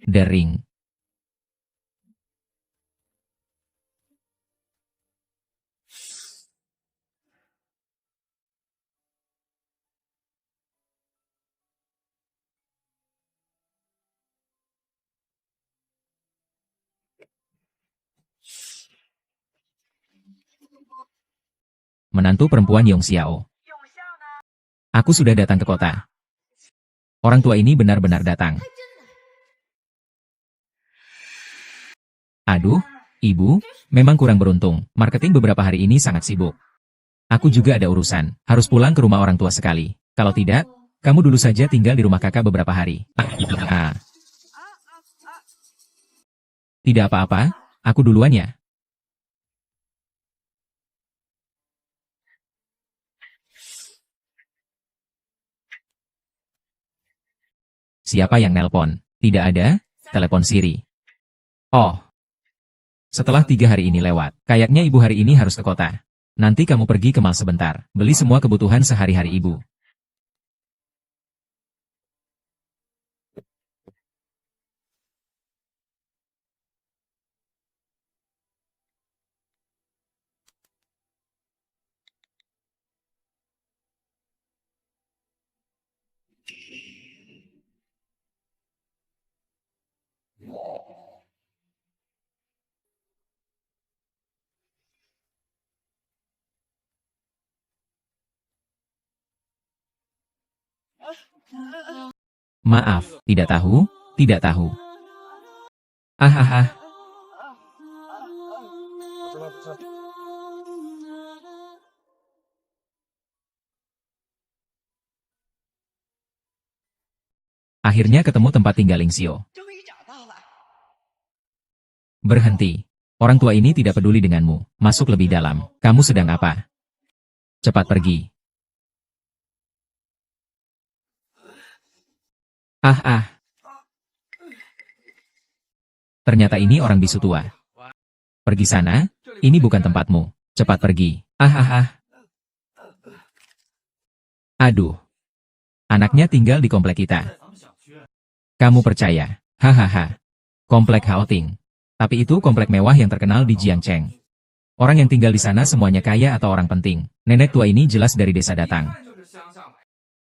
Dering. Menantu perempuan Yong Xiao. Aku sudah datang ke kota. Orang tua ini benar-benar datang. Aduh, ibu, memang kurang beruntung. Marketing beberapa hari ini sangat sibuk. Aku juga ada urusan, harus pulang ke rumah orang tua sekali. Kalau tidak, kamu dulu saja tinggal di rumah kakak beberapa hari. Ah, tidak apa-apa, aku duluan ya. Siapa yang nelpon? Tidak ada, telepon Siri. Oh, setelah 3 hari ini lewat, kayaknya ibu hari ini harus ke kota. Nanti kamu pergi ke mall sebentar, beli semua kebutuhan sehari-hari ibu. Maaf, tidak tahu, tidak tahu. Ah ah ah. Akhirnya ketemu tempat tinggal Lingsio. Berhenti. Orang tua ini tidak peduli denganmu. Masuk lebih dalam. Kamu sedang apa? Cepat pergi. Ah ah. Ternyata ini orang bisu tua. Pergi sana. Ini bukan tempatmu. Cepat pergi. Ah ah ah. Aduh. Anaknya tinggal di komplek kita. Kamu percaya? Hahaha. Komplek Haoting. Tapi itu komplek mewah yang terkenal di Jiangcheng. Orang yang tinggal di sana semuanya kaya atau orang penting. Nenek tua ini jelas dari desa datang.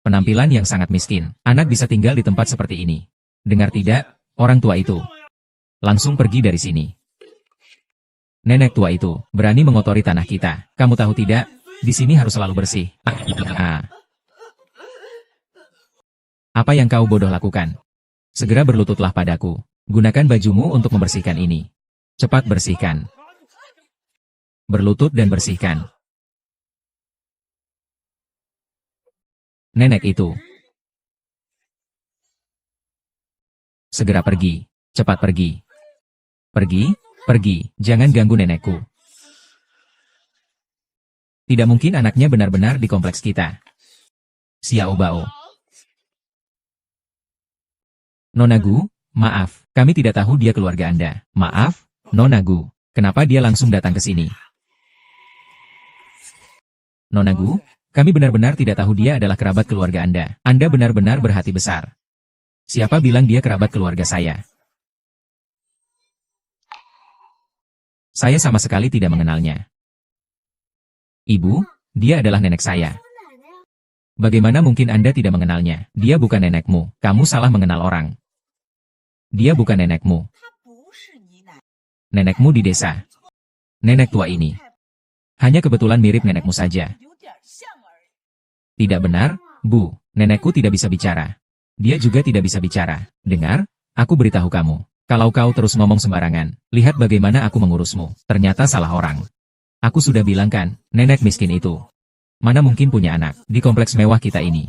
Penampilan yang sangat miskin. Anak bisa tinggal di tempat seperti ini. Dengar tidak, orang tua itu. Langsung pergi dari sini. Nenek tua itu berani mengotori tanah kita. Kamu tahu tidak? Di sini harus selalu bersih. Ah. Apa yang kau bodoh lakukan? Segera berlututlah padaku. Gunakan bajumu untuk membersihkan ini. Cepat bersihkan. Berlutut dan bersihkan. Nenek itu. Segera pergi. Cepat pergi. Pergi, pergi. Jangan ganggu nenekku. Tidak mungkin anaknya benar-benar di kompleks kita. Xiao Bao. Nonagu, maaf, kami tidak tahu dia keluarga Anda. Maaf, Nonagu, kenapa dia langsung datang ke sini? Nonagu, kami benar-benar tidak tahu dia adalah kerabat keluarga Anda. Anda benar-benar berhati besar. Siapa bilang dia kerabat keluarga saya? Saya sama sekali tidak mengenalnya. Ibu, dia adalah nenek saya. Bagaimana mungkin Anda tidak mengenalnya? Dia bukan nenekmu, kamu salah mengenal orang. Dia bukan nenekmu. Nenekmu di desa. Nenek tua ini. Hanya kebetulan mirip nenekmu saja. Tidak benar, Bu. Nenekku tidak bisa bicara. Dia juga tidak bisa bicara. Dengar, aku beritahu kamu. Kalau kau terus ngomong sembarangan, lihat bagaimana aku mengurusmu. Ternyata salah orang. Aku sudah bilang kan, nenek miskin itu. Mana mungkin punya anak di kompleks mewah kita ini.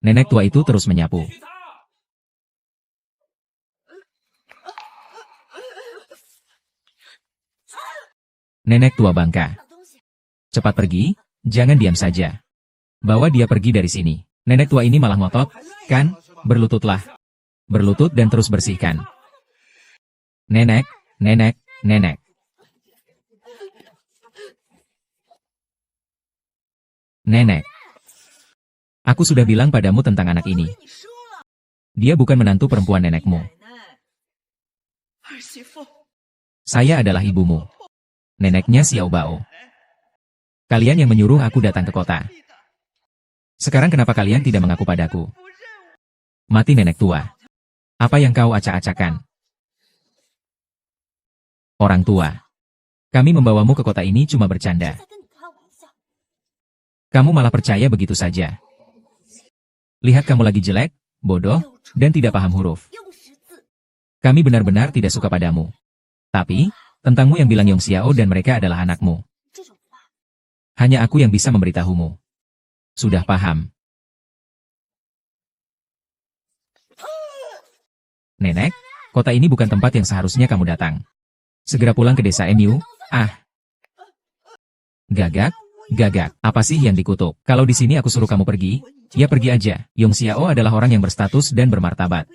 Nenek tua itu terus menyapu. Nenek tua bangka. Cepat pergi, jangan diam saja. Bawa dia pergi dari sini. Nenek tua ini malah ngotot, kan? Berlututlah. Berlutut dan terus bersihkan. Nenek, nenek, nenek. Nenek. Aku sudah bilang padamu tentang anak ini. Dia bukan menantu perempuan nenekmu. Saya adalah ibumu. Neneknya Xiao Bao. Kalian yang menyuruh aku datang ke kota. Sekarang kenapa kalian tidak mengaku padaku? Mati nenek tua. Apa yang kau acak-acakan? Orang tua. Kami membawamu ke kota ini cuma bercanda. Kamu malah percaya begitu saja. Lihat kamu lagi jelek, bodoh, dan tidak paham huruf. Kami benar-benar tidak suka padamu. Tapi, tentangmu yang bilang Yong Xiao dan mereka adalah anakmu. Hanya aku yang bisa memberitahumu. Sudah paham. Nenek, kota ini bukan tempat yang seharusnya kamu datang. Segera pulang ke desa MU. Gagak, gagak, apa sih yang dikutuk? Kalau di sini aku suruh kamu pergi, ya pergi aja. Yong Xiao adalah orang yang berstatus dan bermartabat.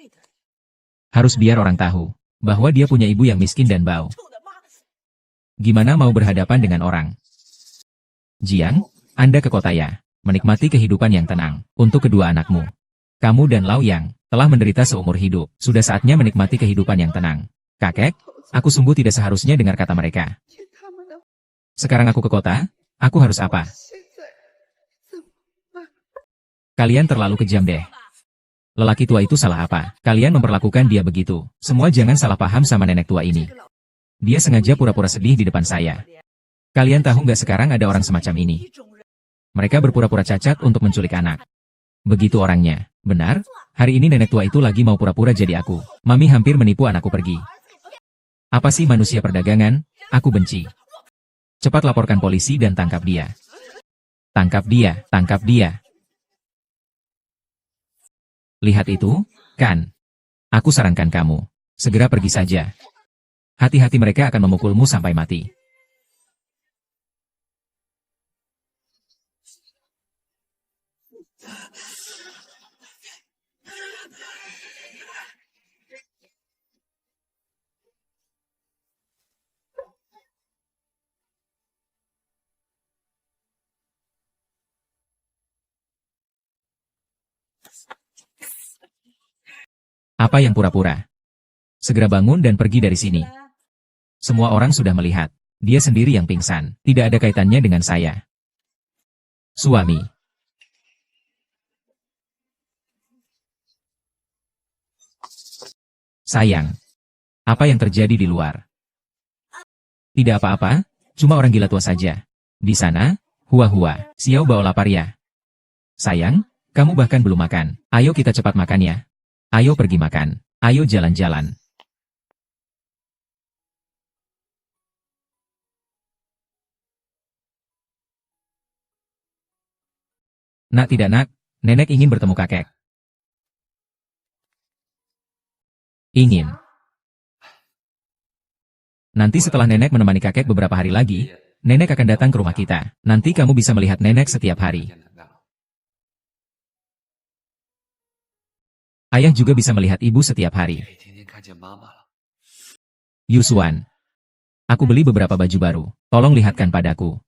Harus biar orang tahu bahwa dia punya ibu yang miskin dan bau. Gimana mau berhadapan dengan orang? Jiang, Anda ke kota ya, menikmati kehidupan yang tenang untuk kedua anakmu. Kamu dan Lao Yang telah menderita seumur hidup. Sudah saatnya menikmati kehidupan yang tenang. Kakek, aku sungguh tidak seharusnya dengar kata mereka. Sekarang aku ke kota, aku harus apa? Kalian terlalu kejam deh. Lelaki tua itu salah apa? Kalian memperlakukan dia begitu. Semua jangan salah paham sama nenek tua ini. Dia sengaja pura-pura sedih di depan saya. Kalian tahu nggak sekarang ada orang semacam ini? Mereka berpura-pura cacat untuk menculik anak. Begitu orangnya. Benar, hari ini nenek tua itu lagi mau pura-pura jadi aku. Mami hampir menipu anakku pergi. Apa sih manusia perdagangan? Aku benci. Cepat laporkan polisi dan tangkap dia. Tangkap dia, tangkap dia. Lihat itu, kan? Aku sarankan kamu. Segera pergi saja. Hati-hati mereka akan memukulmu sampai mati. Apa yang pura-pura? Segera bangun dan pergi dari sini. Semua orang sudah melihat. Dia sendiri yang pingsan. Tidak ada kaitannya dengan saya. Suami. Sayang. Apa yang terjadi di luar? Tidak apa-apa, cuma orang gila tua saja. Di sana, hua-hua, Xiao Bao lapar ya. Sayang, kamu bahkan belum makan. Ayo kita cepat makan ya. Ayo pergi makan. Ayo jalan-jalan. Nak tidak nak, nenek ingin bertemu kakek. Ingin. Nanti setelah nenek menemani kakek beberapa hari lagi, nenek akan datang ke rumah kita. Nanti kamu bisa melihat nenek setiap hari. Ayah juga bisa melihat ibu setiap hari. Yusuan. Aku beli beberapa baju baru. Tolong lihatkan padaku.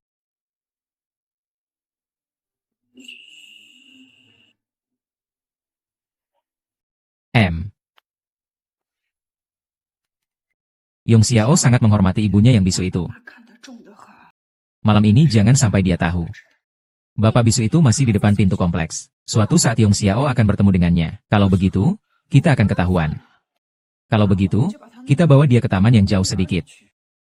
Yong Xiao sangat menghormati ibunya yang bisu itu. Malam ini jangan sampai dia tahu. Bapak bisu itu masih di depan pintu kompleks. Suatu saat Yong Xiao akan bertemu dengannya. Kalau begitu, kita akan ketahuan. Kalau begitu, kita bawa dia ke taman yang jauh sedikit.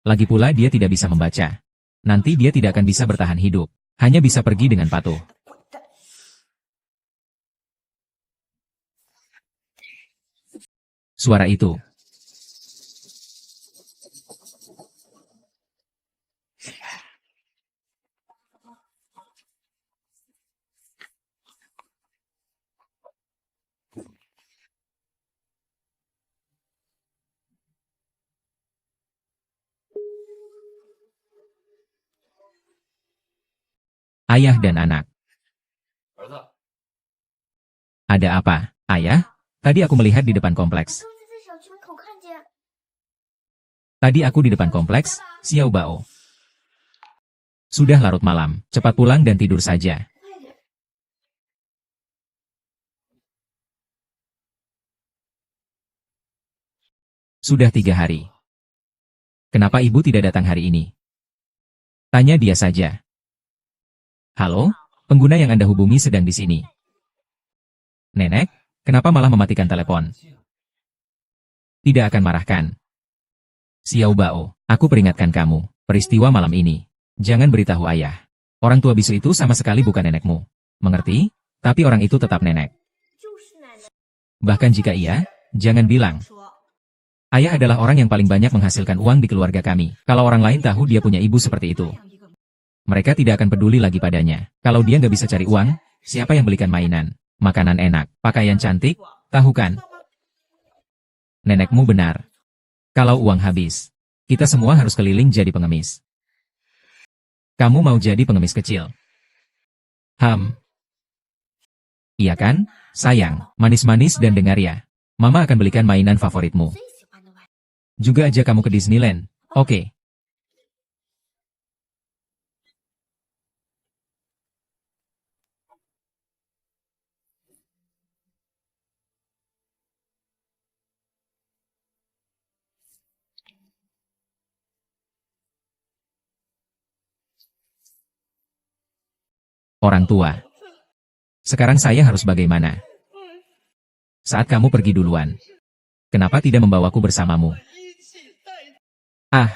Lagi pula dia tidak bisa membaca. Nanti dia tidak akan bisa bertahan hidup. Hanya bisa pergi dengan patuh. Suara itu. Ayah dan anak. Ada apa, ayah? Tadi aku melihat di depan kompleks. Tadi aku di depan kompleks, Xiao Bao. Sudah larut malam, cepat pulang dan tidur saja. Sudah 3 hari. Kenapa ibu tidak datang hari ini? Tanya dia saja. Halo, pengguna yang Anda hubungi sedang di sini. Nenek, kenapa malah mematikan telepon? Tidak akan marahkan. Xiao Bao, aku peringatkan kamu, peristiwa malam ini. Jangan beritahu ayah. Orang tua bisu itu sama sekali bukan nenekmu. Mengerti? Tapi orang itu tetap nenek. Bahkan jika iya, jangan bilang. Ayah adalah orang yang paling banyak menghasilkan uang di keluarga kami. Kalau orang lain tahu dia punya ibu seperti itu, mereka tidak akan peduli lagi padanya. Kalau dia nggak bisa cari uang, siapa yang belikan mainan, makanan enak, pakaian cantik, tahu kan? Nenekmu benar. Kalau uang habis, kita semua harus keliling jadi pengemis. Kamu mau jadi pengemis kecil? Iya kan? Sayang, manis-manis dan dengar ya. Mama akan belikan mainan favoritmu. Juga ajak kamu ke Disneyland. Oke. Orang tua. Sekarang saya harus bagaimana? Saat kamu pergi duluan, kenapa tidak membawaku bersamamu? Ah,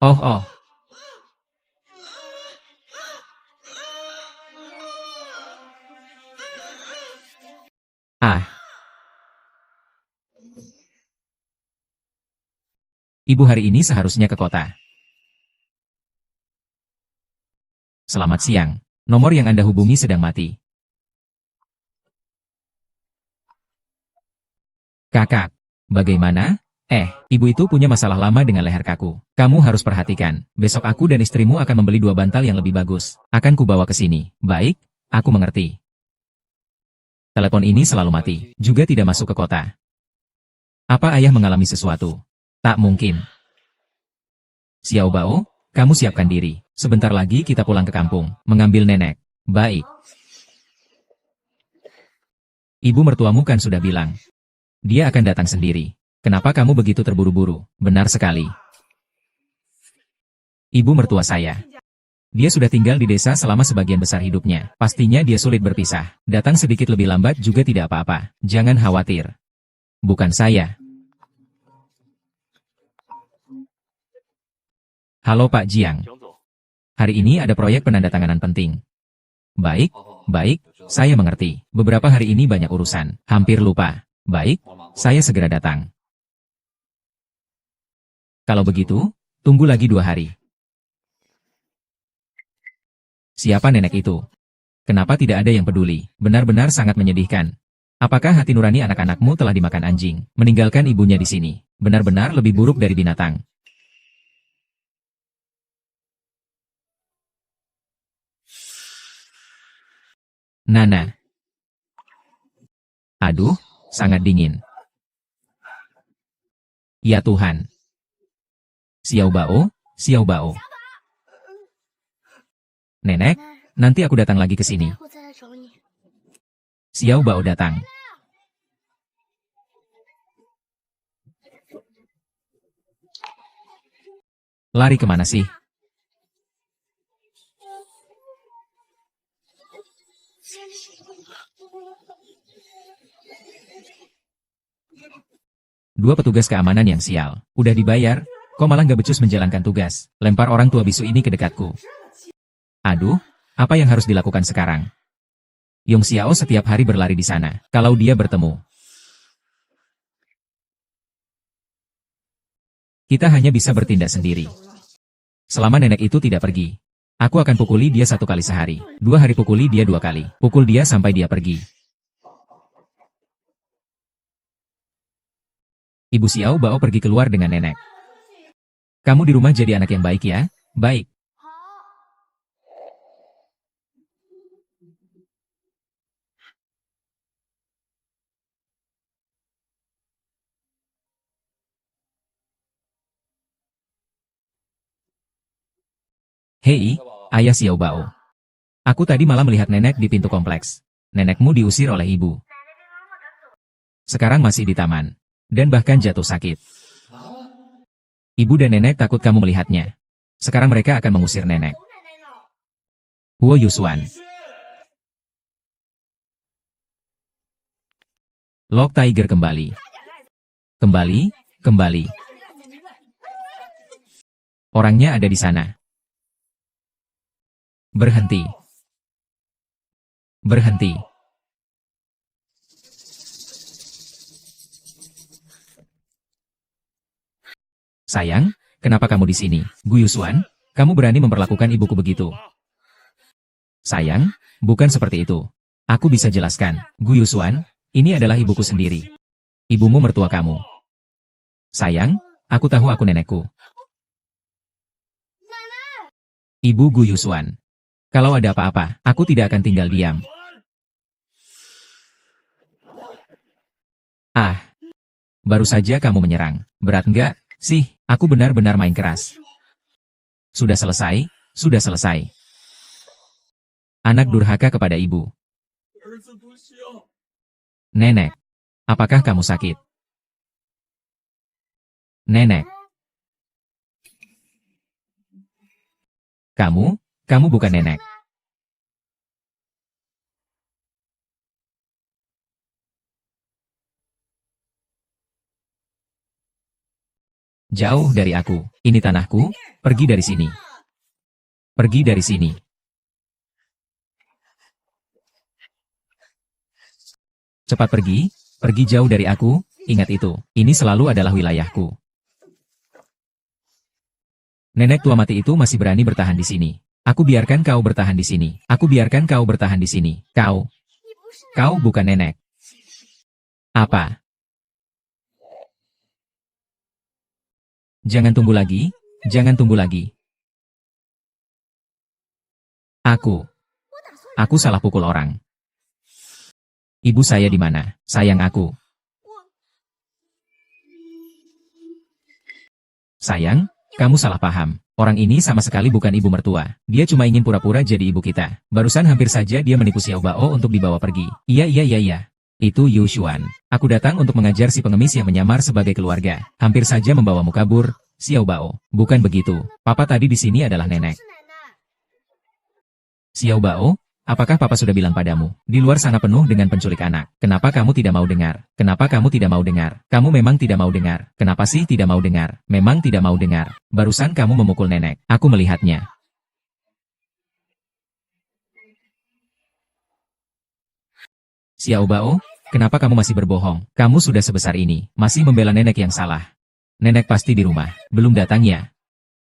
oh. Ah, ibu hari ini seharusnya ke kota. Selamat siang. Nomor yang Anda hubungi sedang mati. Kakak, bagaimana? Ibu itu punya masalah lama dengan leher kaku. Kamu harus perhatikan. Besok aku dan istrimu akan membeli 2 bantal yang lebih bagus. Akan kubawa ke sini. Baik, aku mengerti. Telepon ini selalu mati. Juga tidak masuk ke kota. Apa ayah mengalami sesuatu? Tak mungkin. Xiao Bao, kamu siapkan diri. Sebentar lagi kita pulang ke kampung. Mengambil nenek. Baik. Ibu mertuamu kan sudah bilang. Dia akan datang sendiri. Kenapa kamu begitu terburu-buru? Benar sekali. Ibu mertua saya. Dia sudah tinggal di desa selama sebagian besar hidupnya. Pastinya dia sulit berpisah. Datang sedikit lebih lambat juga tidak apa-apa. Jangan khawatir. Bukan saya. Halo Pak Jiang. Hari ini ada proyek penandatanganan penting. Baik, baik, saya mengerti. Beberapa hari ini banyak urusan. Hampir lupa. Baik, saya segera datang. Kalau begitu, tunggu lagi 2 hari. Siapa nenek itu? Kenapa tidak ada yang peduli? Benar-benar sangat menyedihkan. Apakah hati nurani anak-anakmu telah dimakan anjing, meninggalkan ibunya di sini? Benar-benar lebih buruk dari binatang. Nana. Aduh, sangat dingin. Ya Tuhan. Xiao Bao, Xiao Bao. Nenek, nanti aku datang lagi ke sini. Xiao Bao datang. Lari kemana sih? Dua petugas keamanan yang sial. Udah dibayar, kok malah nggak becus menjalankan tugas. Lempar orang tua bisu ini ke dekatku. Aduh, apa yang harus dilakukan sekarang? Yong Xiao setiap hari berlari di sana. Kalau dia bertemu, kita hanya bisa bertindak sendiri. Selama nenek itu tidak pergi, aku akan pukuli dia 1 kali sehari. 2 hari pukuli dia 2 kali. Pukul dia sampai dia pergi. Ibu Xiao Bao pergi keluar dengan nenek. Kamu di rumah jadi anak yang baik ya? Baik. Hei, ayah Xiao Bao. Aku tadi malah melihat nenek di pintu kompleks. Nenekmu diusir oleh ibu. Sekarang masih di taman. Dan bahkan jatuh sakit. Ibu dan nenek takut kamu melihatnya. Sekarang mereka akan mengusir nenek. Huo Yusuan. Lok Tiger kembali. Kembali. Orangnya ada di sana. Berhenti. Sayang, kenapa kamu di sini? Gu Yusuan, kamu berani memperlakukan ibuku begitu. Sayang, bukan seperti itu. Aku bisa jelaskan. Gu Yusuan, ini adalah ibuku sendiri. Ibumu mertua kamu. Sayang, aku tahu aku nenekku. Ibu Gu Yusuan. Kalau ada apa-apa, aku tidak akan tinggal diam. Ah, baru saja kamu menyerang. Berat enggak, sih? Aku benar-benar main keras. Sudah selesai. Anak durhaka kepada ibu. Nenek, apakah kamu sakit? Nenek. Kamu bukan nenek. Jauh dari aku. Ini tanahku. Pergi dari sini. Cepat pergi. Pergi jauh dari aku. Ingat itu. Ini selalu adalah wilayahku. Nenek tua mati itu masih berani bertahan di sini. Aku biarkan kau bertahan di sini. Kau bukan nenek. Apa? Jangan tunggu lagi. Aku salah pukul orang. Ibu saya di mana? Sayang aku. Sayang, kamu salah paham. Orang ini sama sekali bukan ibu mertua. Dia cuma ingin pura-pura jadi ibu kita. Barusan hampir saja dia menipu Xiao Bao untuk dibawa pergi. Iya. Itu Yu Xuan. Aku datang untuk mengajar si pengemis yang menyamar sebagai keluarga. Hampir saja membawamu kabur, Xiao Bao. Bukan begitu. Papa tadi di sini adalah nenek. Xiao Bao, apakah papa sudah bilang padamu? Di luar sana penuh dengan penculik anak. Kenapa kamu tidak mau dengar? Kamu memang tidak mau dengar. Kenapa sih tidak mau dengar? Memang tidak mau dengar. Barusan kamu memukul nenek. Aku melihatnya. Xiao Bao, kenapa kamu masih berbohong? Kamu sudah sebesar ini, masih membela nenek yang salah. Nenek pasti di rumah. Belum datang ya?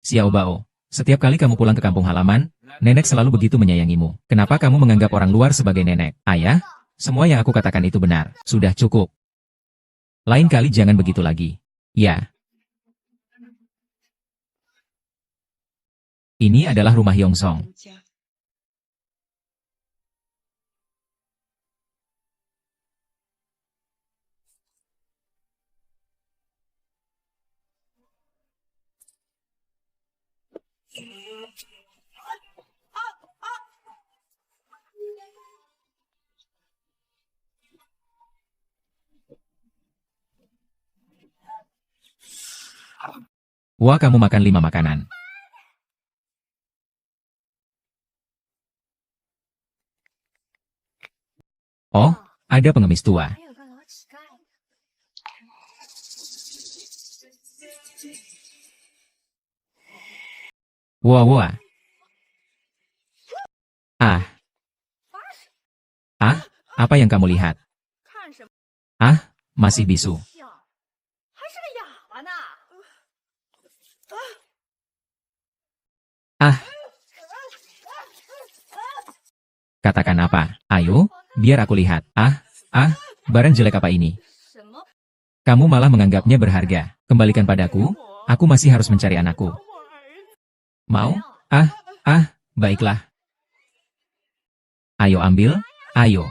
Xiao Bao, setiap kali kamu pulang ke kampung halaman, nenek selalu begitu menyayangimu. Kenapa kamu menganggap orang luar sebagai nenek? Ayah, semua yang aku katakan itu benar. Sudah cukup. Lain kali jangan begitu lagi. Ya. Ini adalah rumah Yongsong. Wah, kamu makan 5 makanan. Oh, ada pengemis tua. Wah, wah. Ah, ah, apa yang kamu lihat? Ah, masih bisu. Ah, katakan apa? Ayo, biar aku lihat. Barang jelek apa ini? Kamu malah menganggapnya berharga. Kembalikan padaku, aku masih harus mencari anakku. Mau? Baiklah. Ayo ambil, ayo.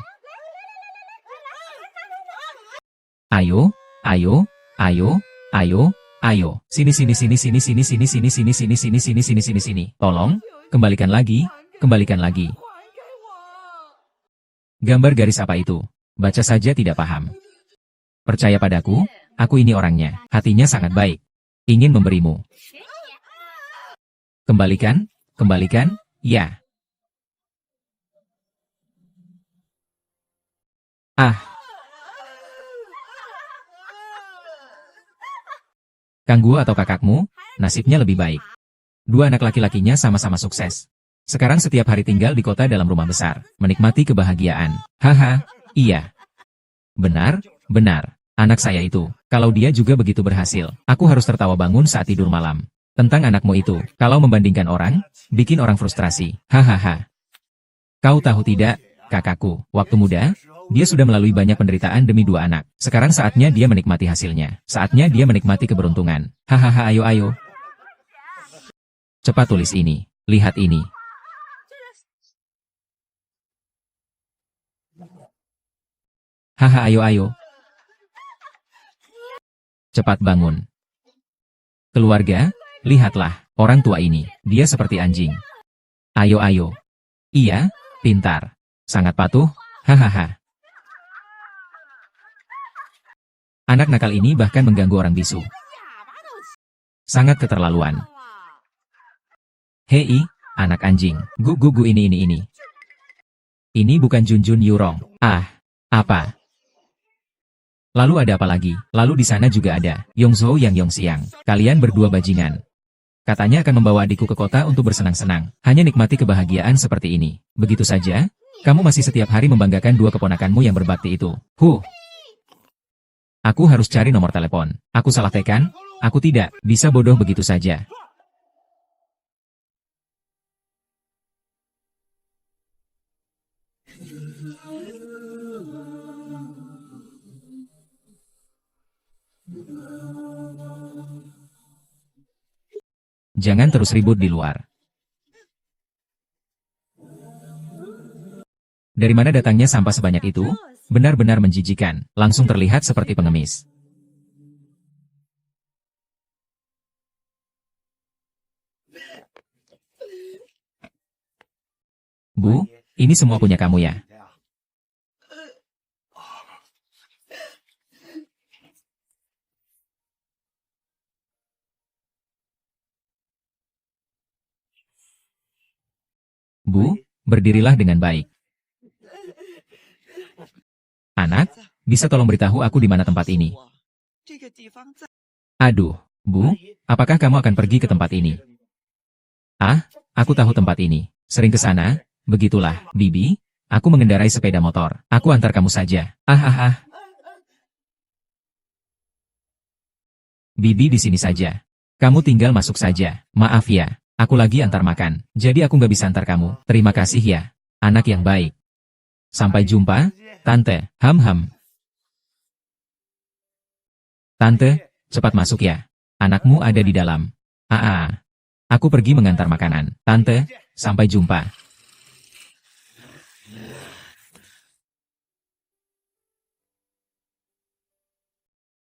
Ayo, ayo, ayo, ayo, ayo. Sini sini sini sini sini sini sini sini sini sini sini sini sini sini. Tolong, kembalikan lagi, kembalikan lagi. Gambar garis apa itu? Baca saja tidak paham. Percaya padaku, aku ini orangnya. Hatinya sangat baik. Ingin memberimu. Kembalikan, kembalikan, ya. Kanggu atau kakakmu, nasibnya lebih baik. Dua anak laki-lakinya sama-sama sukses. Sekarang setiap hari tinggal di kota dalam rumah besar, menikmati kebahagiaan. Haha, iya. Benar, benar. Anak saya itu, kalau dia juga begitu berhasil, aku harus tertawa bangun saat tidur malam. Tentang anakmu itu, kalau membandingkan orang, bikin orang frustrasi. Hahaha. Kau tahu tidak, kakakku, waktu muda, dia sudah melalui banyak penderitaan demi dua anak. Sekarang saatnya dia menikmati hasilnya. Saatnya dia menikmati keberuntungan. Hahaha, ayo ayo. Cepat tulis ini. Lihat ini. Haha, ayo ayo. Cepat bangun. Keluarga, lihatlah, orang tua ini. Dia seperti anjing. Ayo ayo. Iya, pintar. Sangat patuh. Hahaha. Anak nakal ini bahkan mengganggu orang bisu. Sangat keterlaluan. Hei, anak anjing. Gu ini. Ini bukan Junjun Yurong. Apa? Lalu ada apa lagi? Lalu di sana juga ada Yongzhou yang Yongxiang. Kalian berdua bajingan. Katanya akan membawa adikku ke kota untuk bersenang-senang. Hanya nikmati kebahagiaan seperti ini. Begitu saja, kamu masih setiap hari membanggakan dua keponakanmu yang berbakti itu. Aku harus cari nomor telepon. Aku salah tekan? Aku tidak bisa bodoh begitu saja. Jangan terus ribut di luar. Dari mana datangnya sampah sebanyak itu? Benar-benar menjijikan, langsung terlihat seperti pengemis. Bu, ini semua punya kamu ya? Bu, berdirilah dengan baik. Anak, bisa tolong beritahu aku di mana tempat ini? Aduh, Bu, apakah kamu akan pergi ke tempat ini? Aku tahu tempat ini. Sering ke sana? Begitulah, Bibi. Aku mengendarai sepeda motor. Aku antar kamu saja. Bibi di sini saja. Kamu tinggal masuk saja. Maaf ya, aku lagi antar makan. Jadi aku nggak bisa antar kamu. Terima kasih ya. Anak yang baik. Sampai jumpa, Tante. Ham. Tante, cepat masuk ya. Anakmu ada di dalam. Aku pergi mengantar makanan. Tante, sampai jumpa.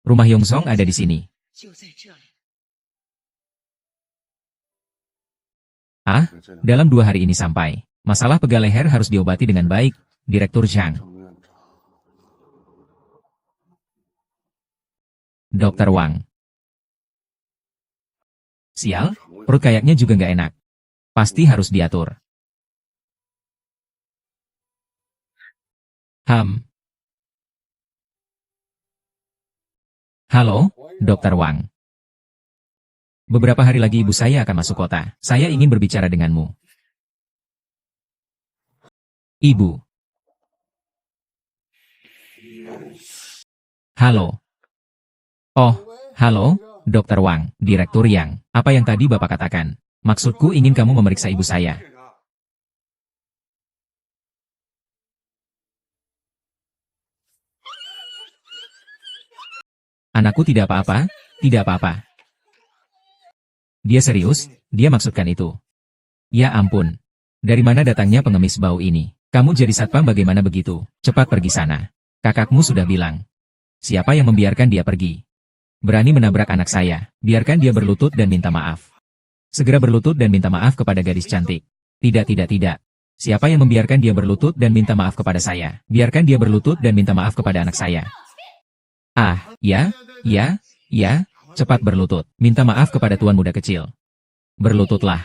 Rumah Yongsong ada di sini. Dalam 2 hari ini sampai. Masalah pegal leher harus diobati dengan baik, Direktur Zhang. Dokter Wang. Sial, perut kayaknya juga nggak enak. Pasti harus diatur. Halo, Dokter Wang. Beberapa hari lagi ibu saya akan masuk kota. Saya ingin berbicara denganmu. Ibu. Halo. Oh, halo, Dokter Wang, Direktur Yang. Apa yang tadi Bapak katakan? Maksudku ingin kamu memeriksa ibu saya. Anakku tidak apa-apa, tidak apa-apa. Dia serius, dia maksudkan itu. Ya ampun. Dari mana datangnya pengemis bau ini? Kamu jadi satpam bagaimana begitu? Cepat pergi sana. Kakakmu sudah bilang. Siapa yang membiarkan dia pergi? Berani menabrak anak saya, biarkan dia berlutut dan minta maaf. Segera berlutut dan minta maaf kepada gadis cantik. Tidak, tidak, tidak. Siapa yang membiarkan dia berlutut dan minta maaf kepada saya? Biarkan dia berlutut dan minta maaf kepada anak saya. Ah, ya, ya, cepat berlutut. Minta maaf kepada tuan muda kecil. Berlututlah.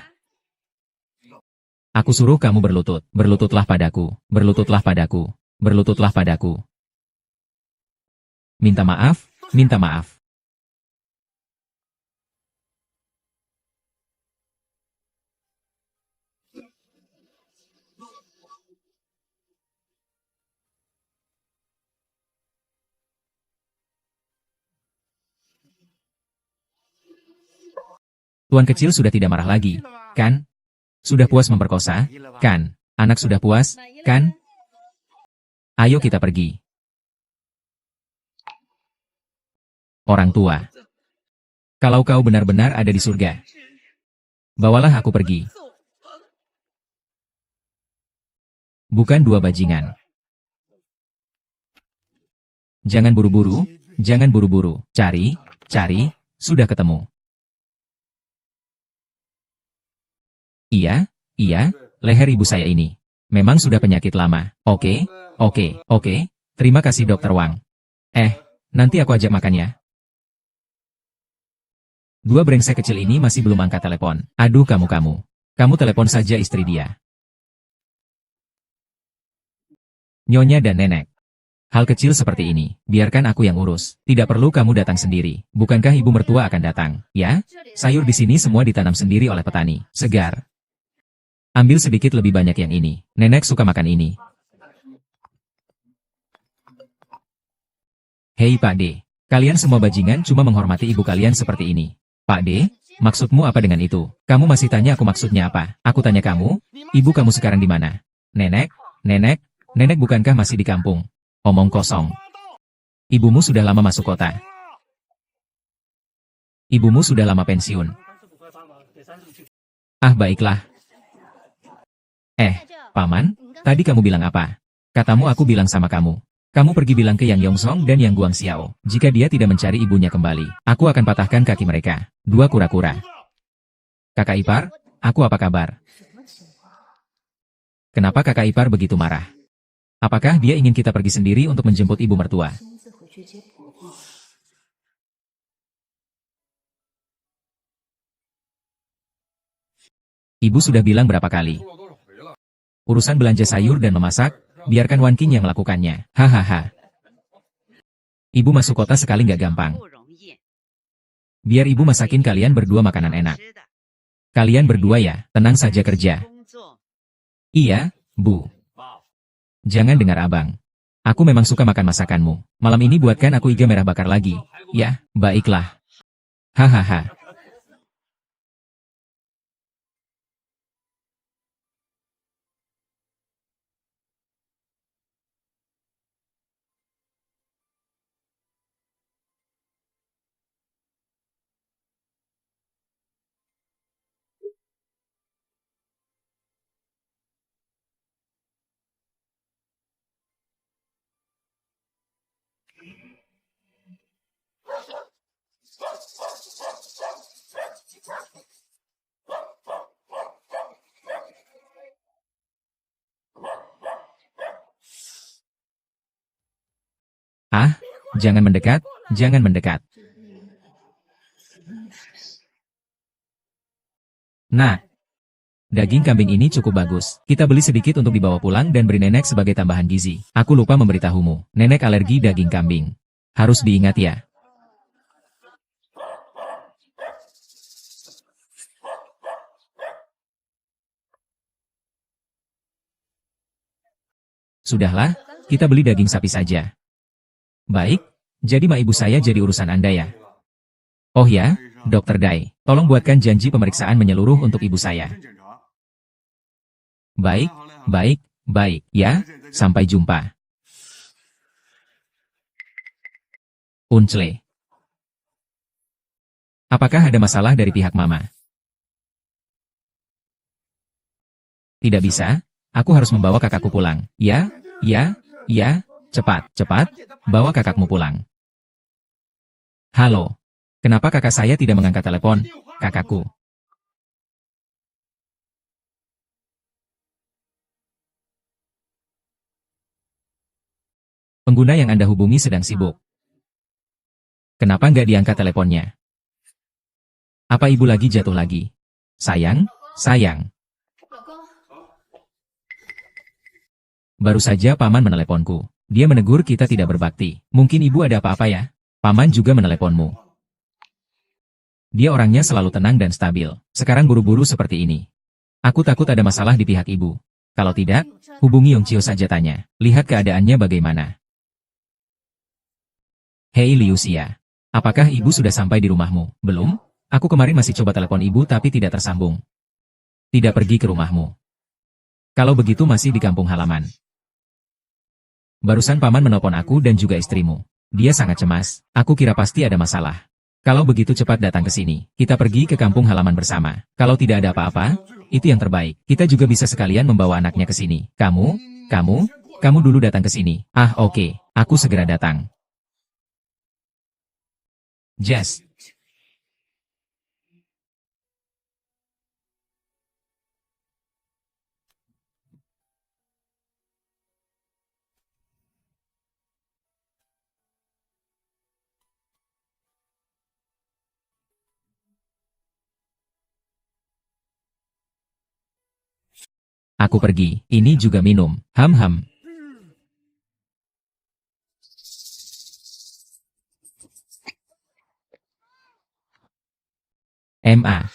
Aku suruh kamu berlutut. Berlututlah padaku. Berlututlah padaku. Berlututlah padaku. Minta maaf, minta maaf. Tuan kecil sudah tidak marah lagi, kan? Sudah puas memperkosa, kan? Anak sudah puas, kan? Ayo kita pergi. Orang tua. Kalau kau benar-benar ada di surga, bawalah aku pergi. Bukan dua bajingan. Jangan buru-buru, jangan buru-buru. Cari, sudah ketemu. Iya, leher ibu saya ini. Memang sudah penyakit lama. Oke. Terima kasih Dokter Wang. Nanti aku ajak makan ya. Dua brengsek kecil ini masih belum angkat telepon. Aduh kamu. Kamu telepon saja istri dia. Nyonya dan nenek. Hal kecil seperti ini, biarkan aku yang urus. Tidak perlu kamu datang sendiri. Bukankah ibu mertua akan datang? Ya, sayur di sini semua ditanam sendiri oleh petani. Segar. Ambil sedikit lebih banyak yang ini. Nenek suka makan ini. Hei Pak D. Kalian semua bajingan cuma menghormati ibu kalian seperti ini. Pak D, maksudmu apa dengan itu? Kamu masih tanya aku maksudnya apa? Aku tanya kamu, ibu kamu sekarang di mana? Nenek, bukankah masih di kampung? Omong kosong. Ibumu sudah lama masuk kota. Ibumu sudah lama pensiun. Ah baiklah. Paman, tadi kamu bilang apa? Katamu aku bilang sama kamu. Kamu pergi bilang ke Yang Yongsong dan Yang Guangxiao. Jika dia tidak mencari ibunya kembali, aku akan patahkan kaki mereka. Dua kura-kura. Kakak ipar, aku apa kabar? Kenapa kakak ipar begitu marah? Apakah dia ingin kita pergi sendiri untuk menjemput ibu mertua? Ibu sudah bilang berapa kali? Urusan belanja sayur dan memasak, biarkan Wan Qing yang melakukannya. Hahaha. Ibu masuk kota sekali nggak gampang. Biar ibu masakin kalian berdua makanan enak. Kalian berdua ya, tenang saja kerja. Iya, Bu. Jangan dengar abang. Aku memang suka makan masakanmu. Malam ini buatkan aku iga merah bakar lagi. Ya, baiklah. Hahaha. Ah, jangan mendekat, jangan mendekat. Nah, daging kambing ini cukup bagus. Kita beli sedikit untuk dibawa pulang dan beri nenek sebagai tambahan gizi. Aku lupa memberitahumu, nenek alergi daging kambing. Harus diingat ya. Sudahlah, kita beli daging sapi saja. Baik, jadi ma ibu saya jadi urusan Anda ya? Oh ya, Dokter Dai, tolong buatkan janji pemeriksaan menyeluruh untuk ibu saya. Baik, baik, baik, ya, sampai jumpa. Uncle. Apakah ada masalah dari pihak Mama? Tidak bisa, aku harus membawa kakakku pulang. Ya, ya, ya, cepat, cepat, bawa kakakmu pulang. Halo. Kenapa kakak saya tidak mengangkat telepon? Kakakku. Pengguna yang Anda hubungi sedang sibuk. Kenapa nggak diangkat teleponnya? Apa ibu lagi jatuh lagi? Sayang, sayang. Baru saja paman meneleponku. Dia menegur kita tidak berbakti. Mungkin ibu ada apa-apa ya? Paman juga meneleponmu. Dia orangnya selalu tenang dan stabil. Sekarang buru-buru seperti ini. Aku takut ada masalah di pihak ibu. Kalau tidak, hubungi Yongchio saja tanya. Lihat keadaannya bagaimana. Hei Liu Xia. Apakah ibu sudah sampai di rumahmu? Belum? Aku kemarin masih coba telepon ibu tapi tidak tersambung. Tidak pergi ke rumahmu. Kalau begitu masih di kampung halaman. Barusan paman menelpon aku dan juga istrimu. Dia sangat cemas. Aku kira pasti ada masalah. Kalau begitu cepat datang ke sini. Kita pergi ke kampung halaman bersama. Kalau tidak ada apa-apa, itu yang terbaik. Kita juga bisa sekalian membawa anaknya ke sini. Kamu dulu datang ke sini. Ah, oke. Aku segera datang. Jess. Aku pergi. Ini juga minum. Ham-ham. Ma.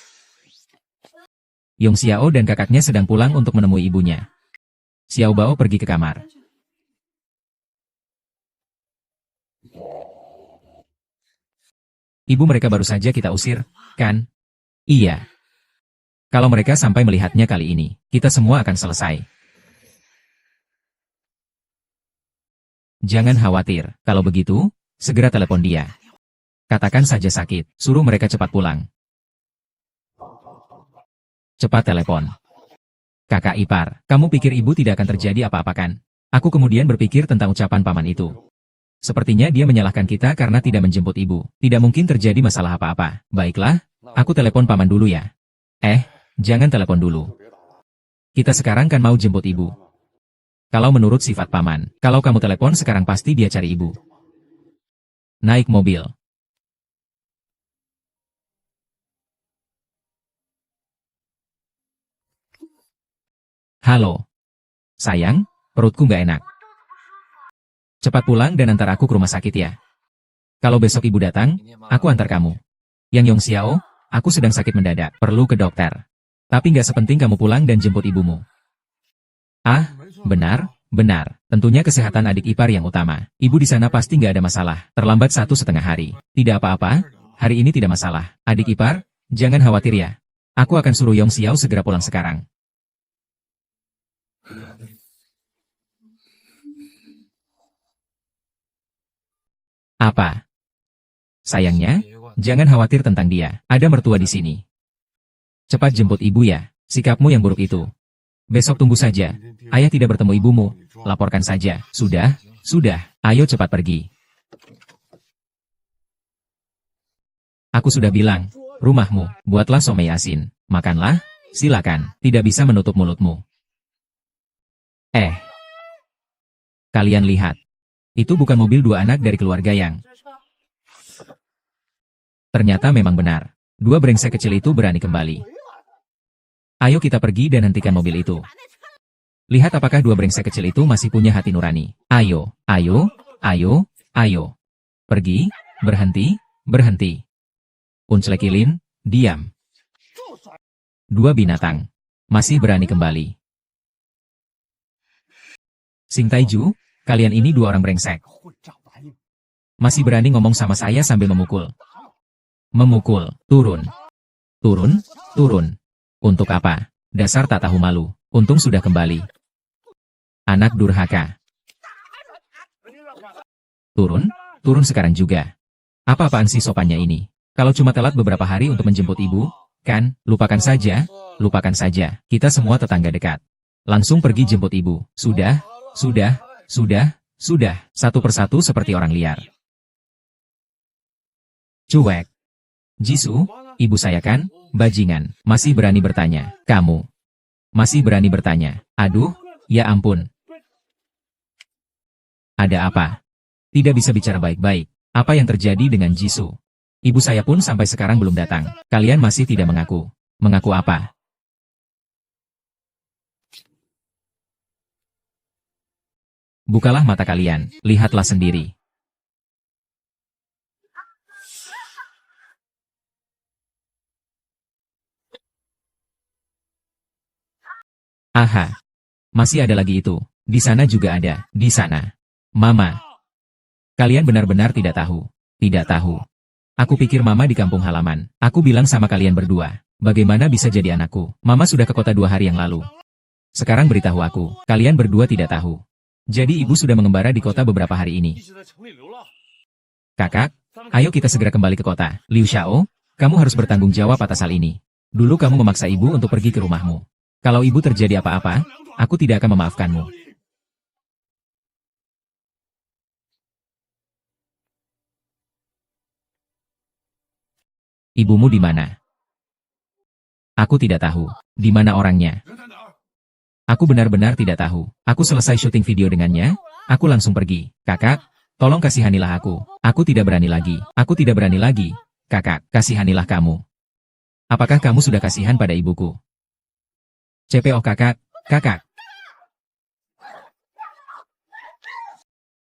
Yong Xiao dan kakaknya sedang pulang untuk menemui ibunya. Xiao Bao pergi ke kamar. Ibu mereka baru saja kita usir, kan? Iya. Kalau mereka sampai melihatnya kali ini, kita semua akan selesai. Jangan khawatir, kalau begitu, segera telepon dia. Katakan saja sakit, suruh mereka cepat pulang. Cepat telepon. Kakak ipar, kamu pikir ibu tidak akan terjadi apa-apa kan? Aku kemudian berpikir tentang ucapan paman itu. Sepertinya dia menyalahkan kita karena tidak menjemput ibu. Tidak mungkin terjadi masalah apa-apa. Baiklah, aku telepon paman dulu ya. Jangan telepon dulu. Kita sekarang kan mau jemput ibu. Kalau menurut sifat paman, kalau kamu telepon sekarang pasti dia cari ibu. Naik mobil. Halo. Sayang, perutku nggak enak. Cepat pulang dan antar aku ke rumah sakit ya. Kalau besok ibu datang, aku antar kamu. Yang Yong Xiao, aku sedang sakit mendadak, perlu ke dokter. Tapi nggak sepenting kamu pulang dan jemput ibumu. Ah, benar, benar. Tentunya kesehatan adik ipar yang utama. Ibu di sana pasti nggak ada masalah. Terlambat 1,5 hari. Tidak apa-apa, hari ini tidak masalah. Adik ipar, jangan khawatir ya. Aku akan suruh Yong Xiao segera pulang sekarang. Apa? Sayangnya, jangan khawatir tentang dia. Ada mertua di sini. Cepat jemput ibu ya. Sikapmu yang buruk itu. Besok tunggu saja. Ayah tidak bertemu ibumu. Laporkan saja. Sudah, sudah. Ayo cepat pergi. Aku sudah bilang, rumahmu, buatlah somai asin. Makanlah, silakan. Tidak bisa menutup mulutmu. Kalian lihat. Itu bukan mobil dua anak dari keluarga yang... Ternyata memang benar. Dua brengsek kecil itu berani kembali. Ayo kita pergi dan hentikan mobil itu. Lihat apakah dua brengsek kecil itu masih punya hati nurani. Ayo, ayo, ayo, ayo. Pergi, berhenti, berhenti. Unclekilin, diam. Dua binatang. Masih berani kembali. Sing Taiju, kalian ini dua orang brengsek. Masih berani ngomong sama saya sambil memukul. Memukul, turun. Turun, turun. Untuk apa? Dasar tak tahu malu. Untung sudah kembali. Anak durhaka. Turun, turun sekarang juga. Apa-apaan sih sopannya ini? Kalau cuma telat beberapa hari untuk menjemput ibu, kan, lupakan saja, lupakan saja. Kita semua tetangga dekat. Langsung pergi jemput ibu. Sudah, sudah. Satu persatu seperti orang liar. Cuek. Jisoo, ibu saya kan, bajingan, masih berani bertanya. Kamu masih berani bertanya. Aduh, ya ampun. Ada apa? Tidak bisa bicara baik-baik. Apa yang terjadi dengan Jisoo? Ibu saya pun sampai sekarang belum datang. Kalian masih tidak mengaku. Mengaku apa? Bukalah mata kalian, lihatlah sendiri. Aha, masih ada lagi itu. Di sana juga ada, di sana. Mama, kalian benar-benar tidak tahu. Tidak tahu. Aku pikir Mama di kampung halaman. Aku bilang sama kalian berdua, bagaimana bisa jadi anakku? Mama sudah ke kota 2 hari yang lalu. Sekarang beritahu aku, kalian berdua tidak tahu. Jadi ibu sudah mengembara di kota beberapa hari ini. Kakak, ayo kita segera kembali ke kota. Liu Xiao, kamu harus bertanggung jawab atas hal ini. Dulu kamu memaksa ibu untuk pergi ke rumahmu. Kalau ibu terjadi apa-apa, aku tidak akan memaafkanmu. Ibumu di mana? Aku tidak tahu. Di mana orangnya? Aku benar-benar tidak tahu. Aku selesai syuting video dengannya, aku langsung pergi. Kakak, tolong kasihanilah aku. Aku tidak berani lagi. Aku tidak berani lagi. Kakak, kasihanilah kamu. Apakah kamu sudah kasihan pada ibuku? CPO kakak, kakak.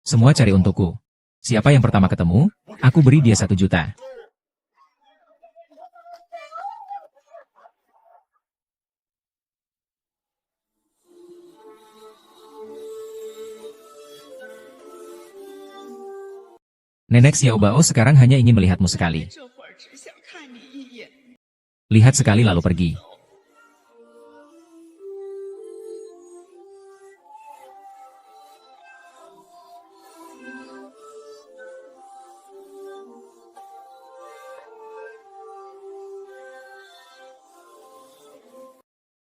Semua cari untukku. Siapa yang pertama ketemu, aku beri dia 1 juta. Nenek Xiao Bao sekarang hanya ingin melihatmu sekali. Lihat sekali lalu pergi.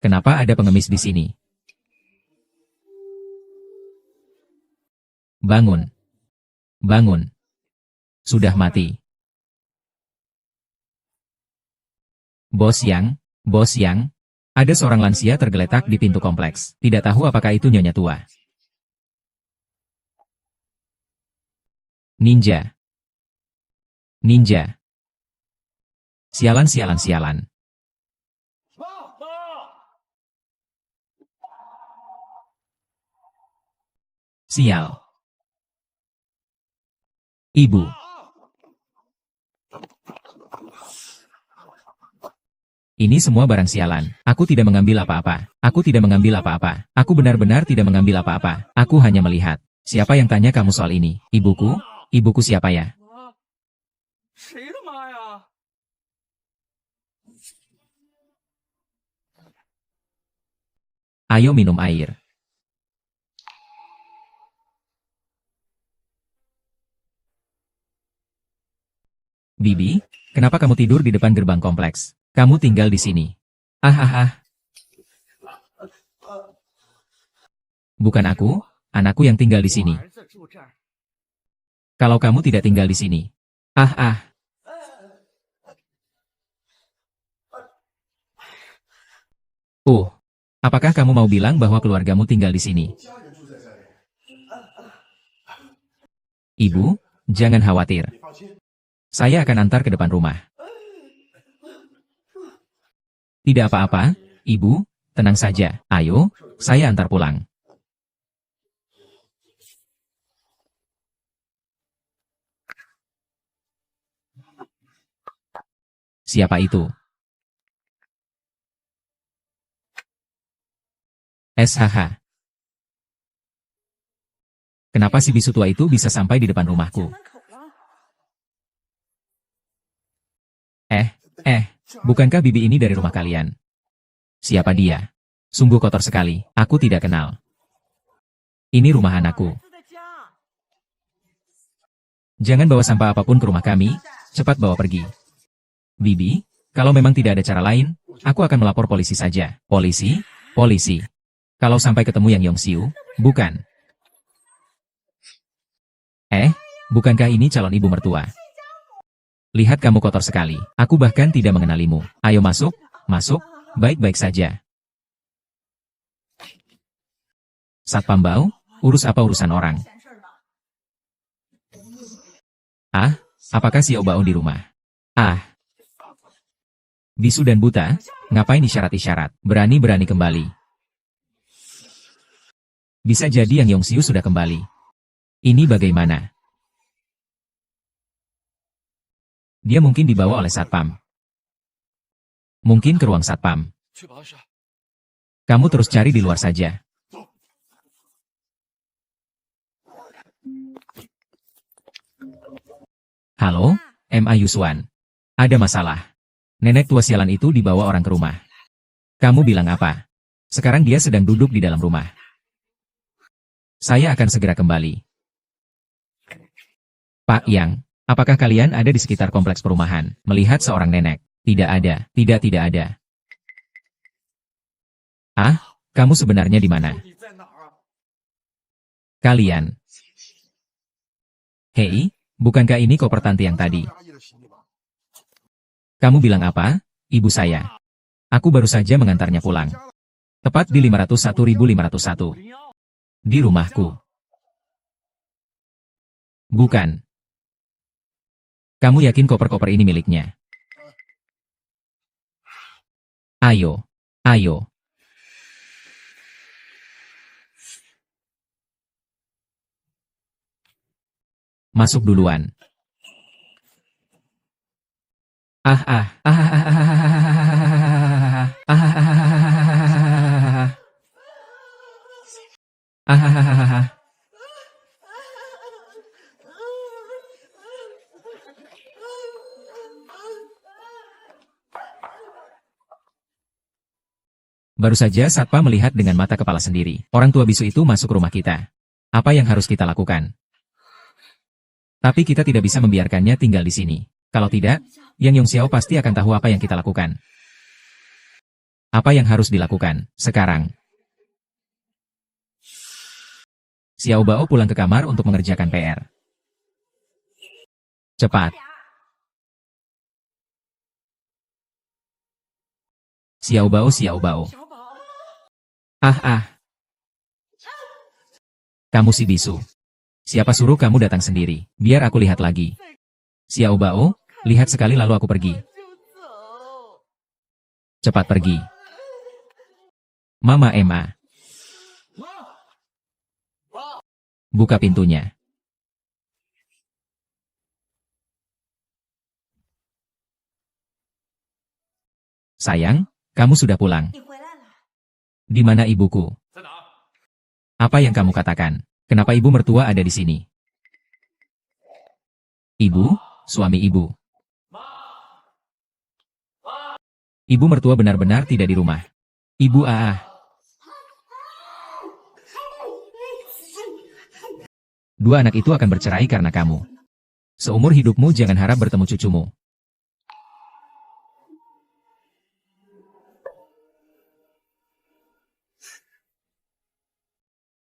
Kenapa ada pengemis di sini? Bangun. Bangun. Sudah mati. Bos Yang, ada seorang lansia tergeletak di pintu kompleks. Tidak tahu apakah itu nyonya tua. Ninja. Ninja. Sialan. Sial. Ibu. Ini semua barang sialan. Aku tidak mengambil apa-apa. Aku tidak mengambil apa-apa. Aku benar-benar tidak mengambil apa-apa. Aku hanya melihat. Siapa yang tanya kamu soal ini? Ibuku? Ibuku siapa ya? Ayo minum air. Bibi, kenapa kamu tidur di depan gerbang kompleks? Kamu tinggal di sini. Bukan aku, anakku yang tinggal di sini. Kalau kamu tidak tinggal di sini. Apakah kamu mau bilang bahwa keluargamu tinggal di sini? Ibu, jangan khawatir. Saya akan antar ke depan rumah. Tidak apa-apa, Ibu, tenang saja. Ayo, saya antar pulang. Siapa itu? SHH. Kenapa si bisu tua itu bisa sampai di depan rumahku? Bukankah bibi ini dari rumah kalian? Siapa dia? Sungguh kotor sekali, aku tidak kenal. Ini rumah anakku. Jangan bawa sampah apapun ke rumah kami, cepat bawa pergi. Bibi, kalau memang tidak ada cara lain, aku akan melapor polisi saja. Polisi? Polisi. Kalau sampai ketemu Yang Yongxiu, bukan. Bukankah ini calon ibu mertua? Lihat kamu kotor sekali, aku bahkan tidak mengenalimu. Ayo masuk, masuk, baik-baik saja. Satpam Bao, urus apa urusan orang? Apakah Xiao Bao di rumah? Bisu dan buta, ngapain isyarat-isyarat? Berani-berani kembali. Bisa jadi Yang Yongxiu sudah kembali. Ini bagaimana? Dia mungkin dibawa oleh satpam. Mungkin ke ruang satpam. Kamu terus cari di luar saja. Halo, Ma Yuswan. Ada masalah. Nenek tua sialan itu dibawa orang ke rumah. Kamu bilang apa? Sekarang dia sedang duduk di dalam rumah. Saya akan segera kembali. Pak Yang, apakah kalian ada di sekitar kompleks perumahan, melihat seorang nenek? Tidak ada, tidak ada. Kamu sebenarnya di mana? Kalian. Hei, bukankah ini koper tante yang tadi? Kamu bilang apa, ibu saya? Aku baru saja mengantarnya pulang. Tepat di 501.501. Di rumahku. Bukan. Kamu yakin koper-koper ini miliknya? Ayo. Masuk duluan. Baru saja Satpam melihat dengan mata kepala sendiri. Orang tua bisu itu masuk rumah kita. Apa yang harus kita lakukan? Tapi kita tidak bisa membiarkannya tinggal di sini. Kalau tidak, Yang Yongxiao pasti akan tahu apa yang kita lakukan. Apa yang harus dilakukan sekarang? Xiao Bao pulang ke kamar untuk mengerjakan PR. Cepat. Xiao Bao. Kamu si bisu. Siapa suruh kamu datang sendiri? Biar aku lihat lagi. Xiao Bao, lihat sekali lalu aku pergi. Cepat pergi. Mama Emma. Buka pintunya. Sayang, kamu sudah pulang. Di mana ibuku? Apa yang kamu katakan? Kenapa ibu mertua ada di sini? Ibu, suami ibu. Ibu mertua benar-benar tidak di rumah. Ibu Dua anak itu akan bercerai karena kamu. Seumur hidupmu jangan harap bertemu cucumu.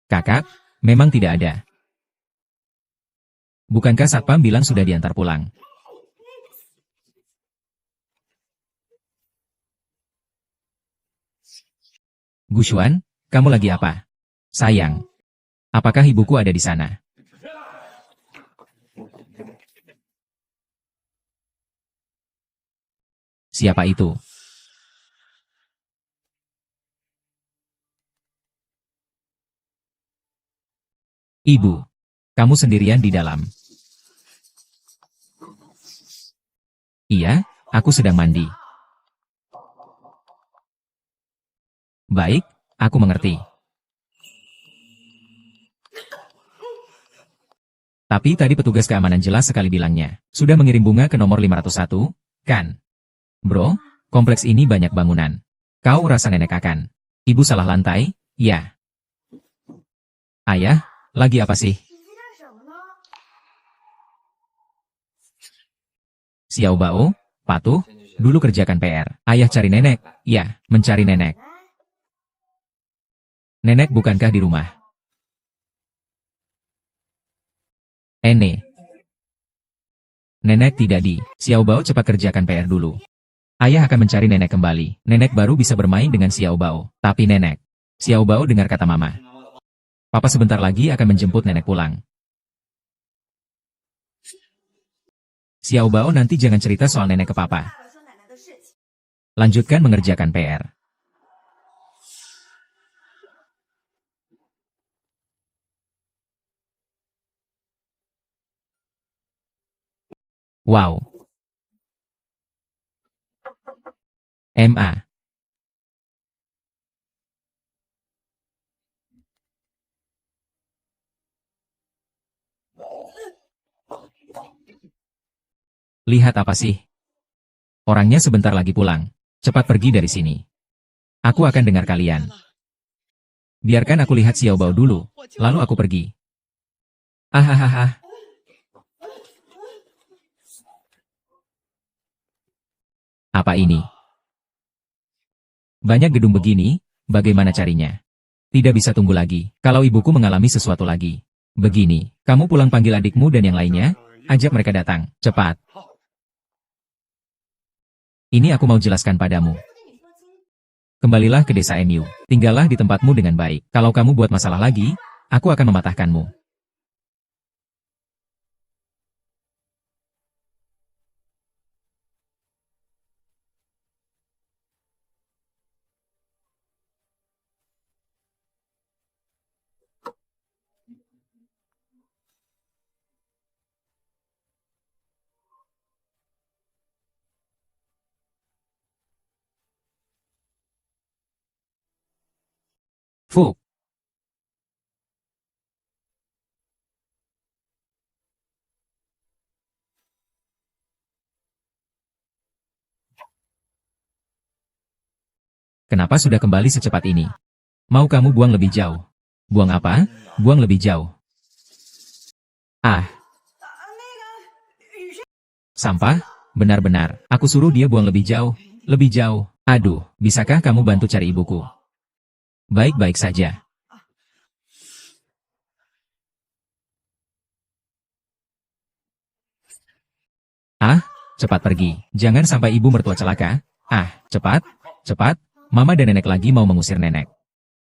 Kakak, memang tidak ada. Bukankah Satpam bilang sudah diantar pulang? Gushuan, kamu lagi apa? Sayang. Apakah ibuku ada di sana? Siapa itu? Ibu, kamu sendirian di dalam. Iya, aku sedang mandi. Baik, aku mengerti. Tapi tadi petugas keamanan jelas sekali bilangnya, sudah mengirim bunga ke nomor 501, kan? Bro, kompleks ini banyak bangunan. Kau rasa nenek akan? Ibu salah lantai? Ya. Ayah, lagi apa sih? Xiao Bao, patuh, dulu kerjakan PR. Ayah cari nenek. Ya, mencari nenek. Nenek bukankah di rumah? Ene. Nenek tidak di. Xiao Bao cepat kerjakan PR dulu. Ayah akan mencari nenek kembali. Nenek baru bisa bermain dengan Xiao Bao. Tapi nenek. Xiao Bao dengar kata mama. Papa sebentar lagi akan menjemput nenek pulang. Xiao Bao nanti jangan cerita soal nenek ke papa. Lanjutkan mengerjakan PR. Wow. MA. Lihat apa sih? Orangnya sebentar lagi pulang. Cepat pergi dari sini. Aku akan dengar kalian. Biarkan aku lihat Xiao Bao dulu, lalu aku pergi. Ahahaha. Apa ini? Banyak gedung begini, bagaimana carinya? Tidak bisa tunggu lagi, kalau ibuku mengalami sesuatu lagi. Begini, kamu pulang panggil adikmu dan yang lainnya, ajak mereka datang, cepat. Ini aku mau jelaskan padamu. Kembalilah ke desa MU, tinggallah di tempatmu dengan baik. Kalau kamu buat masalah lagi, aku akan mematahkanmu. Fu. Kenapa sudah kembali secepat ini? Mau kamu buang lebih jauh? Buang apa? Buang lebih jauh. Ah, sampah? Benar-benar, aku suruh dia buang lebih jauh. Lebih jauh. Aduh, bisakah kamu bantu cari ibuku? Baik-baik saja. Ah, cepat pergi. Jangan sampai ibu mertua celaka. Ah, cepat, cepat. Mama dan nenek lagi mau mengusir nenek.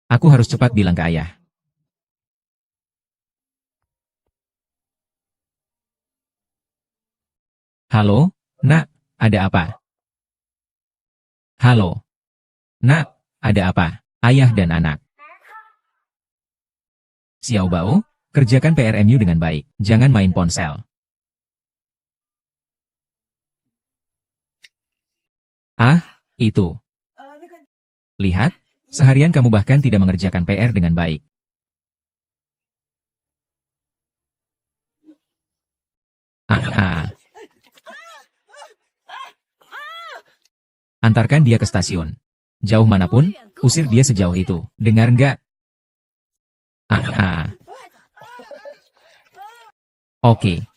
Aku harus cepat bilang ke ayah. Halo, nak, ada apa? Halo, nak, ada apa? Ayah dan anak. Xiao Bao, kerjakan PRMU dengan baik. Jangan main ponsel. Ah, itu. Lihat, seharian kamu bahkan tidak mengerjakan PR dengan baik. Ah, ah. Antarkan dia ke stasiun. Jauh manapun, usir dia sejauh itu. Dengar nggak? Ah, ah. Oke.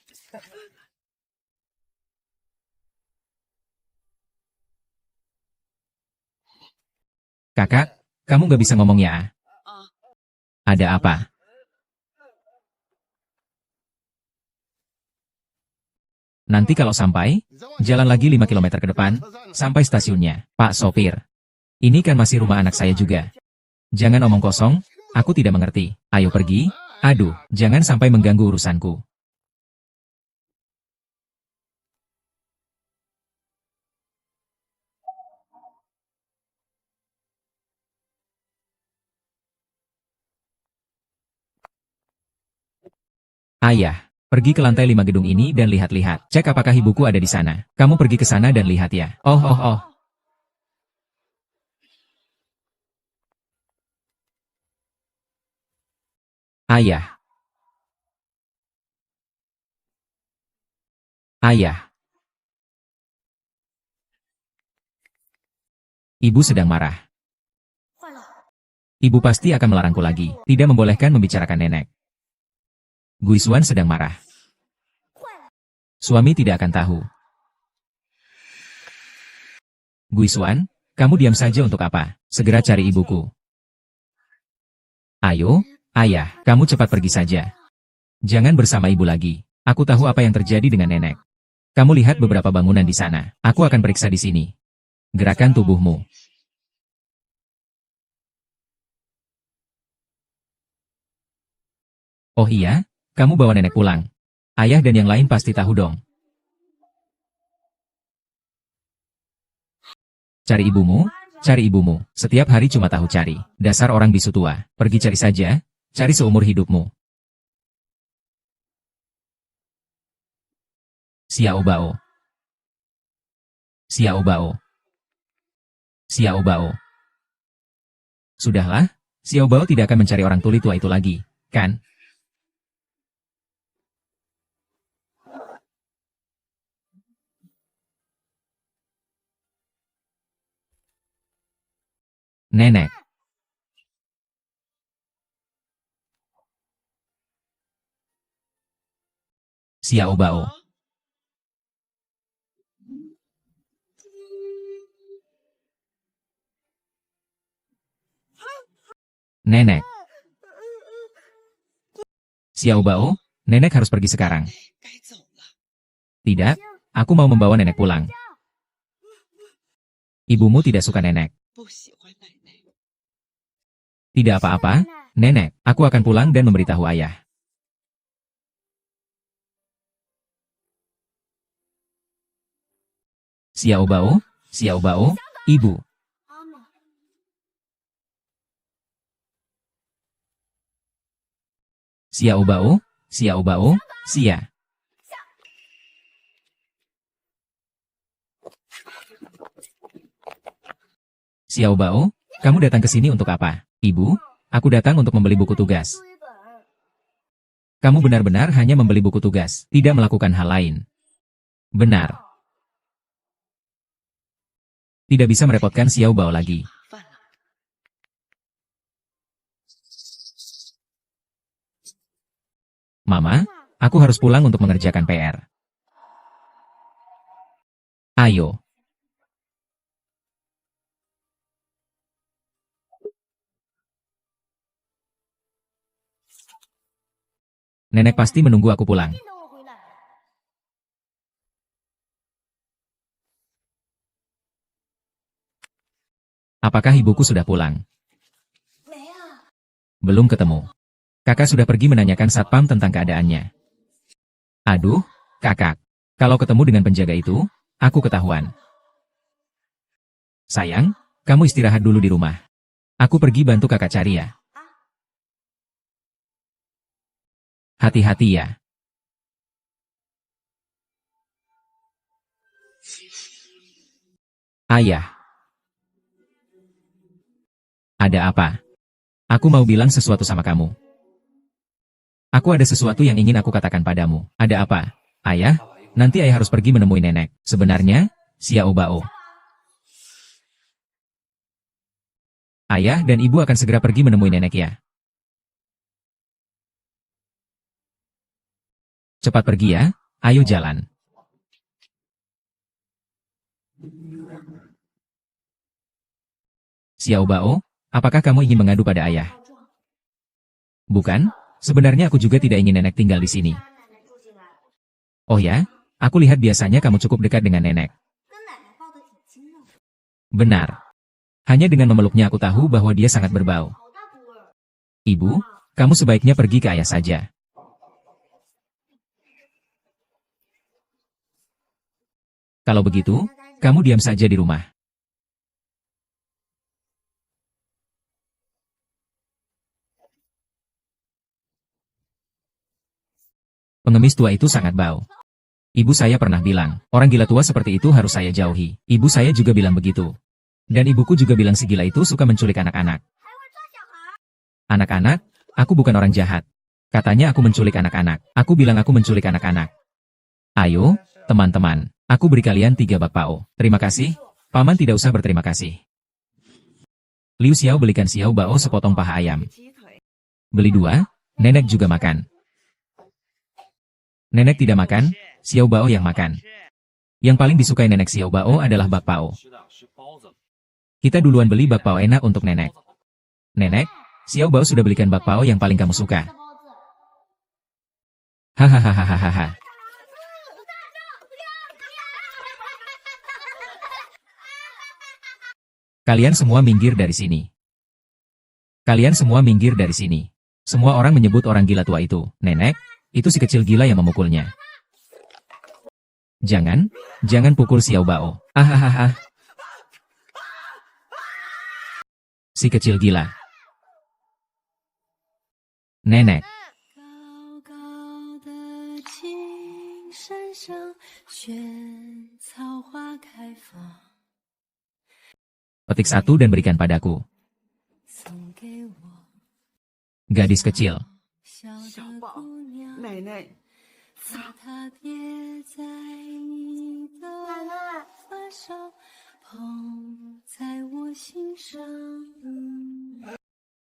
Kakak, kamu nggak bisa ngomong ya? Ada apa? Nanti kalau sampai, jalan lagi 5 kilometer ke depan, sampai stasiunnya. Pak sopir. Ini kan masih rumah anak saya juga. Jangan omong kosong, aku tidak mengerti. Ayo pergi. Aduh, jangan sampai mengganggu urusanku. Ayah, pergi ke lantai 5 gedung ini dan lihat-lihat. Cek apakah ibuku ada di sana. Kamu pergi ke sana dan lihat ya. Oh, oh, oh. Ayah, Ayah. Ibu sedang marah. Ibu pasti akan melarangku lagi, tidak membolehkan membicarakan nenek. Guisuan sedang marah. Suami tidak akan tahu. Guisuan, kamu diam saja untuk apa? Segera cari ibuku. Ayo, ayah, kamu cepat pergi saja. Jangan bersama ibu lagi. Aku tahu apa yang terjadi dengan nenek. Kamu lihat beberapa bangunan di sana. Aku akan periksa di sini. Gerakan tubuhmu. Oh iya, kamu bawa nenek pulang. Ayah dan yang lain pasti tahu dong. Cari ibumu, cari ibumu. Setiap hari cuma tahu cari. Dasar orang bisu tua. Pergi cari saja, cari seumur hidupmu. Xiao Bao. Xiao Bao. Xiao Bao. Sudahlah, Xiao Bao tidak akan mencari orang tuli tua itu lagi, kan? Nenek. Xiao Bao. Nenek. Xiao Bao, nenek harus pergi sekarang. Tidak, aku mau membawa nenek pulang. Ibumu tidak suka nenek. Tidak apa-apa, nenek, aku akan pulang dan memberitahu ayah. Xiao Bao, ibu. Xiao Bao, Xia. Xiao Bao, kamu datang ke sini untuk apa? Ibu, aku datang untuk membeli buku tugas. Kamu benar-benar hanya membeli buku tugas, tidak melakukan hal lain. Benar. Tidak bisa merepotkan Xiao Bao lagi. Mama, aku harus pulang untuk mengerjakan PR. Ayo. Nenek pasti menunggu aku pulang. Apakah ibuku sudah pulang? Belum ketemu. Kakak sudah pergi menanyakan satpam tentang keadaannya. Aduh, kakak. Kalau ketemu dengan penjaga itu, aku ketahuan. Sayang, kamu istirahat dulu di rumah. Aku pergi bantu kakak cari ya. Hati-hati ya. Ayah. Ada apa? Aku mau bilang sesuatu sama kamu. Aku ada sesuatu yang ingin aku katakan padamu. Ada apa? Ayah, nanti ayah harus pergi menemui nenek. Sebenarnya, Xiao Bao. Ayah dan ibu akan segera pergi menemui nenek ya. Cepat pergi ya, ayo jalan. Xiao Bao, apakah kamu ingin mengadu pada ayah? Bukan, sebenarnya aku juga tidak ingin nenek tinggal di sini. Oh ya, aku lihat biasanya kamu cukup dekat dengan nenek. Benar. Hanya dengan memeluknya aku tahu bahwa dia sangat berbau. Ibu, kamu sebaiknya pergi ke ayah saja. Kalau begitu, kamu diam saja di rumah. Pengemis tua itu sangat bau. Ibu saya pernah bilang, orang gila tua seperti itu harus saya jauhi. Ibu saya juga bilang begitu. Dan ibuku juga bilang si gila itu suka menculik anak-anak. Anak-anak? Aku bukan orang jahat. Katanya aku menculik anak-anak. Aku bilang aku menculik anak-anak. Ayo, Teman-teman, aku beri kalian 3 bakpao. Terima kasih. Paman tidak usah berterima kasih. Liu Xiao belikan Xiao Bao sepotong paha ayam. Beli 2, nenek juga makan. Nenek tidak makan, Xiao Bao yang makan. Yang paling disukai nenek Xiao Bao adalah bakpao. Kita duluan beli bakpao enak untuk nenek. Nenek, Xiao Bao sudah belikan bakpao yang paling kamu suka. Hahaha. Kalian semua minggir dari sini. Kalian semua minggir dari sini. Semua orang menyebut orang gila tua itu, nenek, itu si kecil gila yang memukulnya. Jangan pukul Xiao Bao. Hahaha. Si kecil gila. Nenek. Petik 1 dan berikan padaku. Gadis kecil.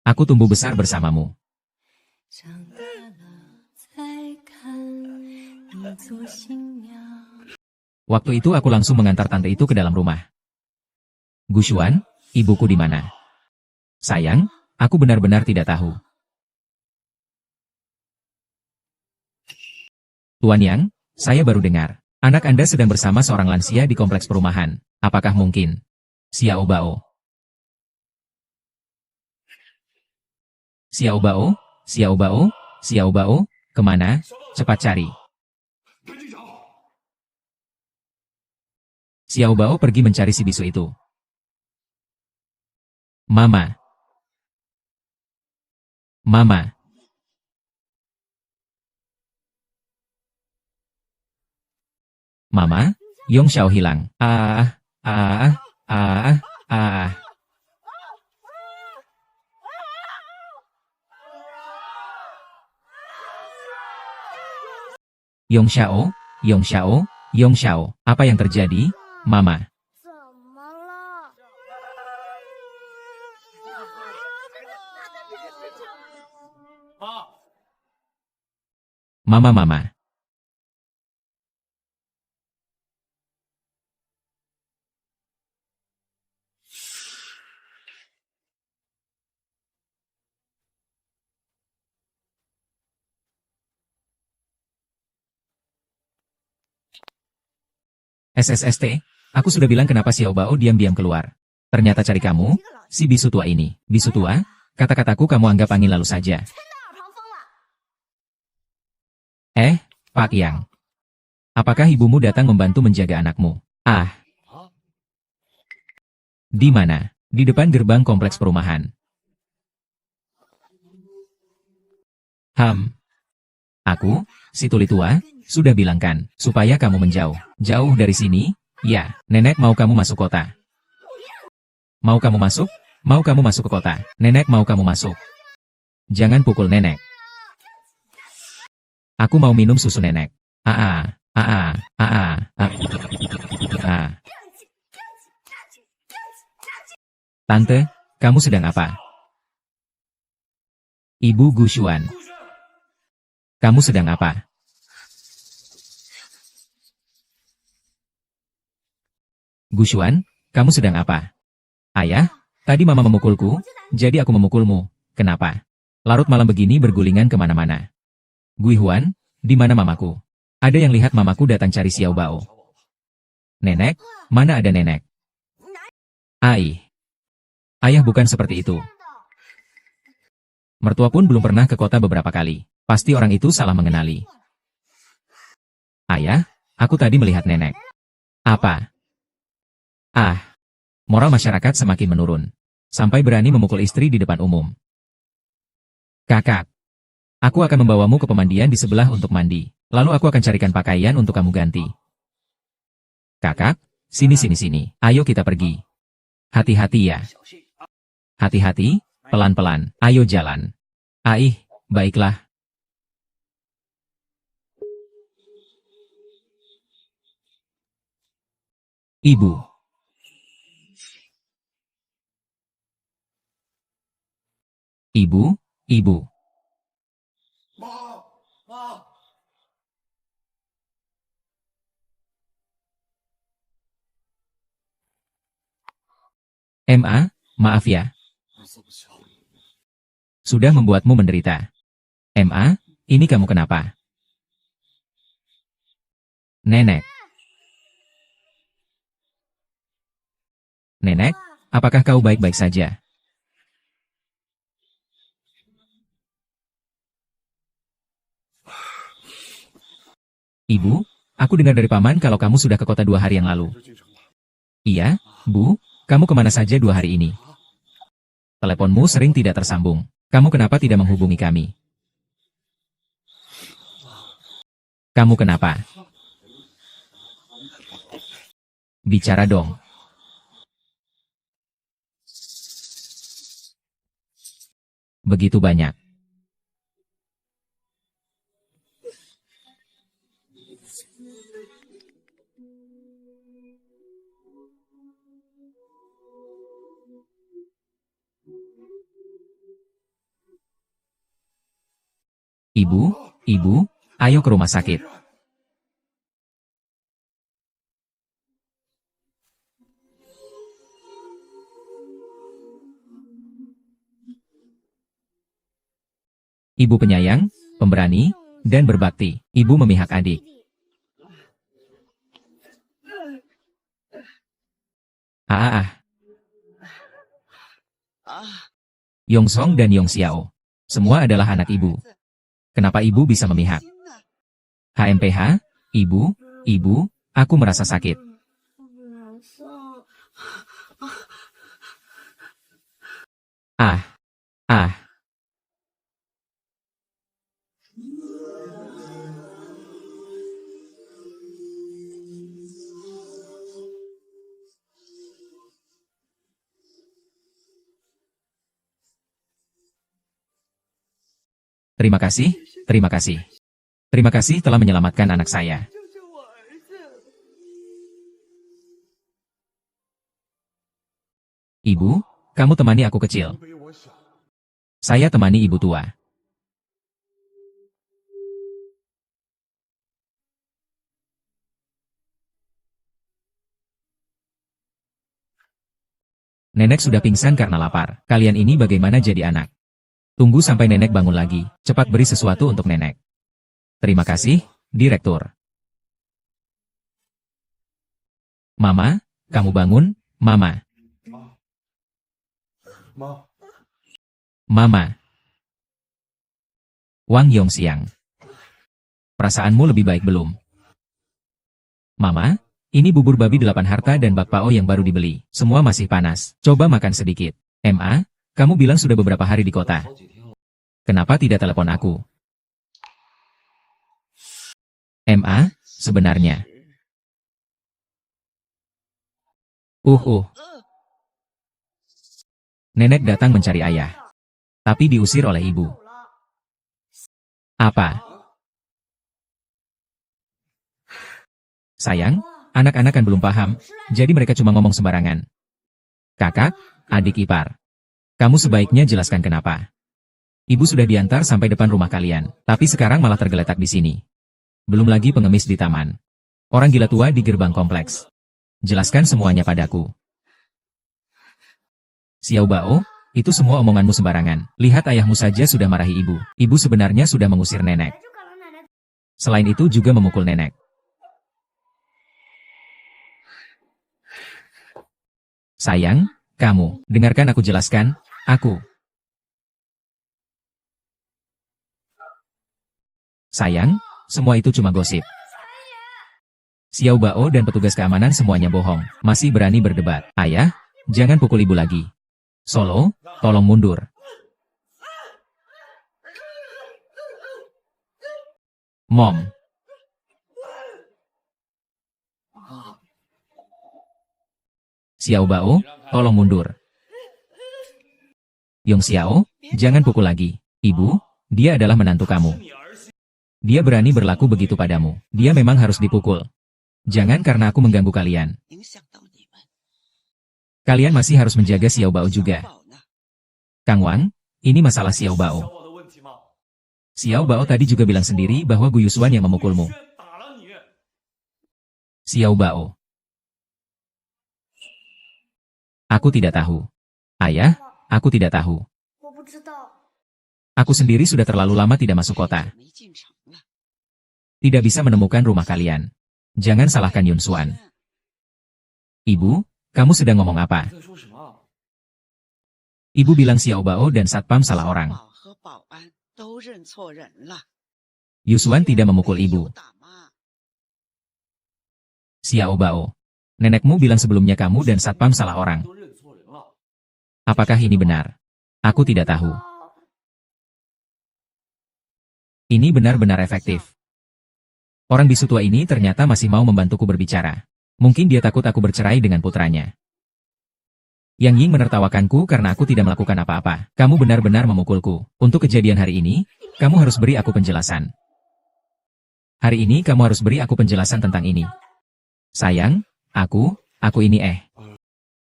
Aku tumbuh besar bersamamu. Waktu itu aku langsung mengantar tante itu ke dalam rumah. Gushuan, ibuku di mana? Sayang, aku benar-benar tidak tahu. Tuan Yang, saya baru dengar. Anak Anda sedang bersama seorang lansia di kompleks perumahan. Apakah mungkin? Xiao Bao. Xiao Bao? Xiao Bao? Xiao Bao? Kemana? Cepat cari. Xiao Bao pergi mencari si bisu itu. Mama. Mama. Mama, Yong Xiao hilang. Yong Xiao, Yong Xiao, Yong Xiao, apa yang terjadi, Mama? Mama. SSST, aku sudah bilang kenapa Xiao Bao diam-diam keluar. Ternyata cari kamu, si bisu tua ini. Bisu tua, kata-kataku kamu anggap angin lalu saja. Pak Yang. Apakah ibumu datang membantu menjaga anakmu? Di mana? Di depan gerbang kompleks perumahan. Aku, si tuli tua, sudah bilangkan, supaya kamu menjauh. Jauh dari sini, ya, nenek mau kamu masuk kota. Mau kamu masuk? Mau kamu masuk ke kota? Nenek mau kamu masuk. Jangan pukul nenek. Aku mau minum susu nenek. Tante, kamu sedang apa? Ibu Gushuan. Kamu sedang apa? Gushuan, kamu sedang apa? Ayah, tadi mama memukulku, jadi aku memukulmu. Kenapa? Larut malam begini bergulingan kemana-mana. Guihuan, di mana mamaku? Ada yang lihat mamaku datang cari Xiao Bao. Nenek, mana ada nenek? Ayah bukan seperti itu. Mertua pun belum pernah ke kota beberapa kali. Pasti orang itu salah mengenali. Ayah, aku tadi melihat nenek. Apa? Moral masyarakat semakin menurun. Sampai berani memukul istri di depan umum. Kakak, aku akan membawamu ke pemandian di sebelah untuk mandi. Lalu aku akan carikan pakaian untuk kamu ganti. Kakak, sini. Ayo kita pergi. Hati-hati ya. Hati-hati, pelan-pelan. Ayo jalan. Baiklah. Ibu. Ibu, ibu. Ma, maaf ya. Sudah membuatmu menderita. Ma, ini kamu kenapa? Nenek. Nenek, apakah kau baik-baik saja? Ibu, aku dengar dari paman kalau kamu sudah ke kota 2 hari yang lalu. Iya, Bu, kamu kemana saja 2 hari ini? Teleponmu sering tidak tersambung. Kamu kenapa tidak menghubungi kami? Kamu kenapa? Bicara dong. Begitu banyak. Ibu, ibu, ayo ke rumah sakit. Ibu penyayang, pemberani, dan berbakti. Ibu memihak adik. Yongsong dan Yong Xiao. Semua adalah anak ibu. Kenapa ibu bisa memihak? HMPH, ibu, aku merasa sakit. Ah. Terima kasih, terima kasih. Terima kasih telah menyelamatkan anak saya. Ibu, kamu temani aku kecil. Saya temani ibu tua. Nenek sudah pingsan karena lapar. Kalian ini bagaimana jadi anak? Tunggu sampai nenek bangun lagi. Cepat beri sesuatu untuk nenek. Terima kasih, Direktur. Mama, kamu bangun, Mama. Mama. Wang Yongxiang. Perasaanmu lebih baik belum? Mama, ini bubur babi 8 harta dan bakpao yang baru dibeli. Semua masih panas. Coba makan sedikit. Ma, kamu bilang sudah beberapa hari di kota. Kenapa tidak telepon aku? Ma, sebenarnya. Nenek datang mencari ayah. Tapi diusir oleh ibu. Apa? Sayang, anak-anak kan belum paham, jadi mereka cuma ngomong sembarangan. Kakak, adik ipar. Kamu sebaiknya jelaskan kenapa. Ibu sudah diantar sampai depan rumah kalian, tapi sekarang malah tergeletak di sini. Belum lagi pengemis di taman. Orang gila tua di gerbang kompleks. Jelaskan semuanya padaku. Xiao Bao, itu semua omonganmu sembarangan. Lihat ayahmu saja sudah marahi ibu. Ibu sebenarnya sudah mengusir nenek. Selain itu juga memukul nenek. Sayang, kamu, dengarkan aku jelaskan, aku. Sayang, semua itu cuma gosip. Xiao Bao dan petugas keamanan semuanya bohong, masih berani berdebat. Ayah, jangan pukul ibu lagi. Solo, tolong mundur. Mom. Xiao Bao, tolong mundur. Yong Xiao, jangan pukul lagi. Ibu, dia adalah menantu kamu. Dia berani berlaku begitu padamu. Dia memang harus dipukul. Jangan karena aku mengganggu kalian. Kalian masih harus menjaga Xiao Bao juga. Kang Wang, ini masalah Xiao Bao. Xiao Bao tadi juga bilang sendiri bahwa Gu Yusuan yang memukulmu. Xiao Bao. Aku tidak tahu. Ayah, aku tidak tahu. Aku sendiri sudah terlalu lama tidak masuk kota. Tidak bisa menemukan rumah kalian. Jangan salahkan Yun Xuan. Ibu, kamu sedang ngomong apa? Ibu bilang Xiao Bao dan Satpam salah orang. Yusuan tidak memukul ibu. Xiao Bao. Nenekmu bilang sebelumnya kamu dan Satpam salah orang. Apakah ini benar? Aku tidak tahu. Ini benar-benar efektif. Orang bisu tua ini ternyata masih mau membantuku berbicara. Mungkin dia takut aku bercerai dengan putranya. Yang Ying menertawakanku karena aku tidak melakukan apa-apa. Kamu benar-benar memukulku. Untuk kejadian hari ini, kamu harus beri aku penjelasan. Hari ini kamu harus beri aku penjelasan tentang ini. Sayang, aku ini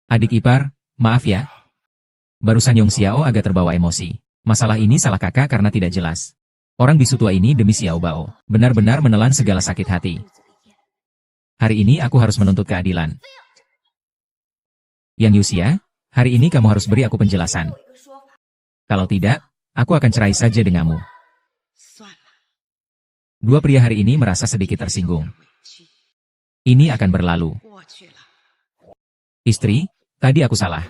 adik ipar, maaf ya. Barusan Yong Xiao agak terbawa emosi. Masalah ini salah kakak karena tidak jelas. Orang bisu tua ini demi Xiao Bao, benar-benar menelan segala sakit hati. Hari ini aku harus menuntut keadilan. Yang Yusia, hari ini kamu harus beri aku penjelasan. Kalau tidak, aku akan cerai saja denganmu. Dua pria hari ini merasa sedikit tersinggung. Ini akan berlalu. Istri, tadi aku salah.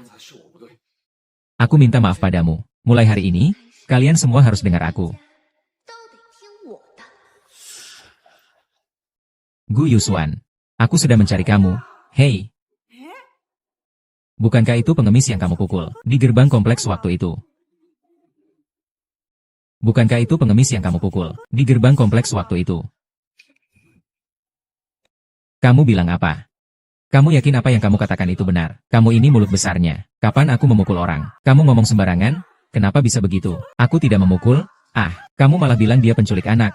Aku minta maaf padamu. Mulai hari ini, kalian semua harus dengar aku. Gu Yusuan, aku sudah mencari kamu. Hei. Bukankah itu pengemis yang kamu pukul di gerbang kompleks waktu itu? Bukankah itu pengemis yang kamu pukul di gerbang kompleks waktu itu? Kamu bilang apa? Kamu yakin apa yang kamu katakan itu benar? Kamu ini mulut besarnya. Kapan aku memukul orang? Kamu ngomong sembarangan? Kenapa bisa begitu? Aku tidak memukul. Kamu malah bilang dia penculik anak.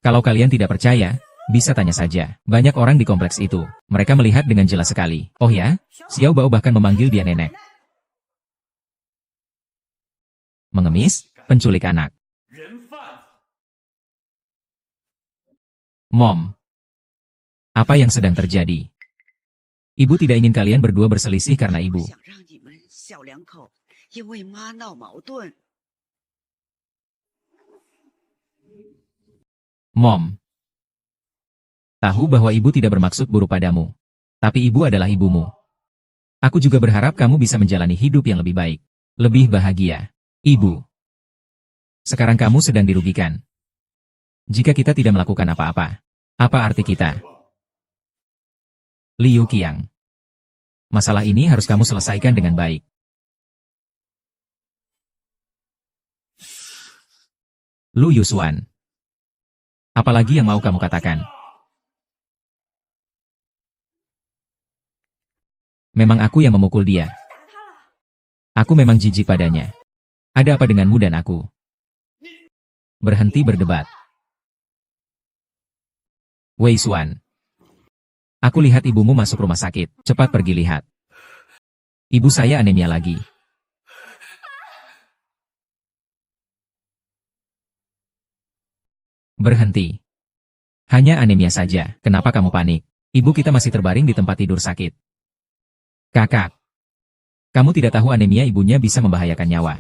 Kalau kalian tidak percaya, bisa tanya saja. Banyak orang di kompleks itu. Mereka melihat dengan jelas sekali. Oh ya? Xiao Bao bahkan memanggil dia nenek. Mengemis? Penculik anak. Mom. Apa yang sedang terjadi? Ibu tidak ingin kalian berdua berselisih karena ibu. Mom. Tahu bahwa ibu tidak bermaksud buruk padamu. Tapi ibu adalah ibumu. Aku juga berharap kamu bisa menjalani hidup yang lebih baik. Lebih bahagia. Ibu. Sekarang kamu sedang dirugikan. Jika kita tidak melakukan apa-apa, apa arti kita? Liu Qiang. Masalah ini harus kamu selesaikan dengan baik. Lu Yusuan. Apalagi yang mau kamu katakan? Memang aku yang memukul dia. Aku memang jijik padanya. Ada apa denganmu dan aku? Berhenti berdebat. Wei Xuan. Aku lihat ibumu masuk rumah sakit. Cepat pergi lihat. Ibu saya anemia lagi. Berhenti. Hanya anemia saja. Kenapa kamu panik? Ibu kita masih terbaring di tempat tidur sakit. Kakak. Kamu tidak tahu anemia ibunya bisa membahayakan nyawa.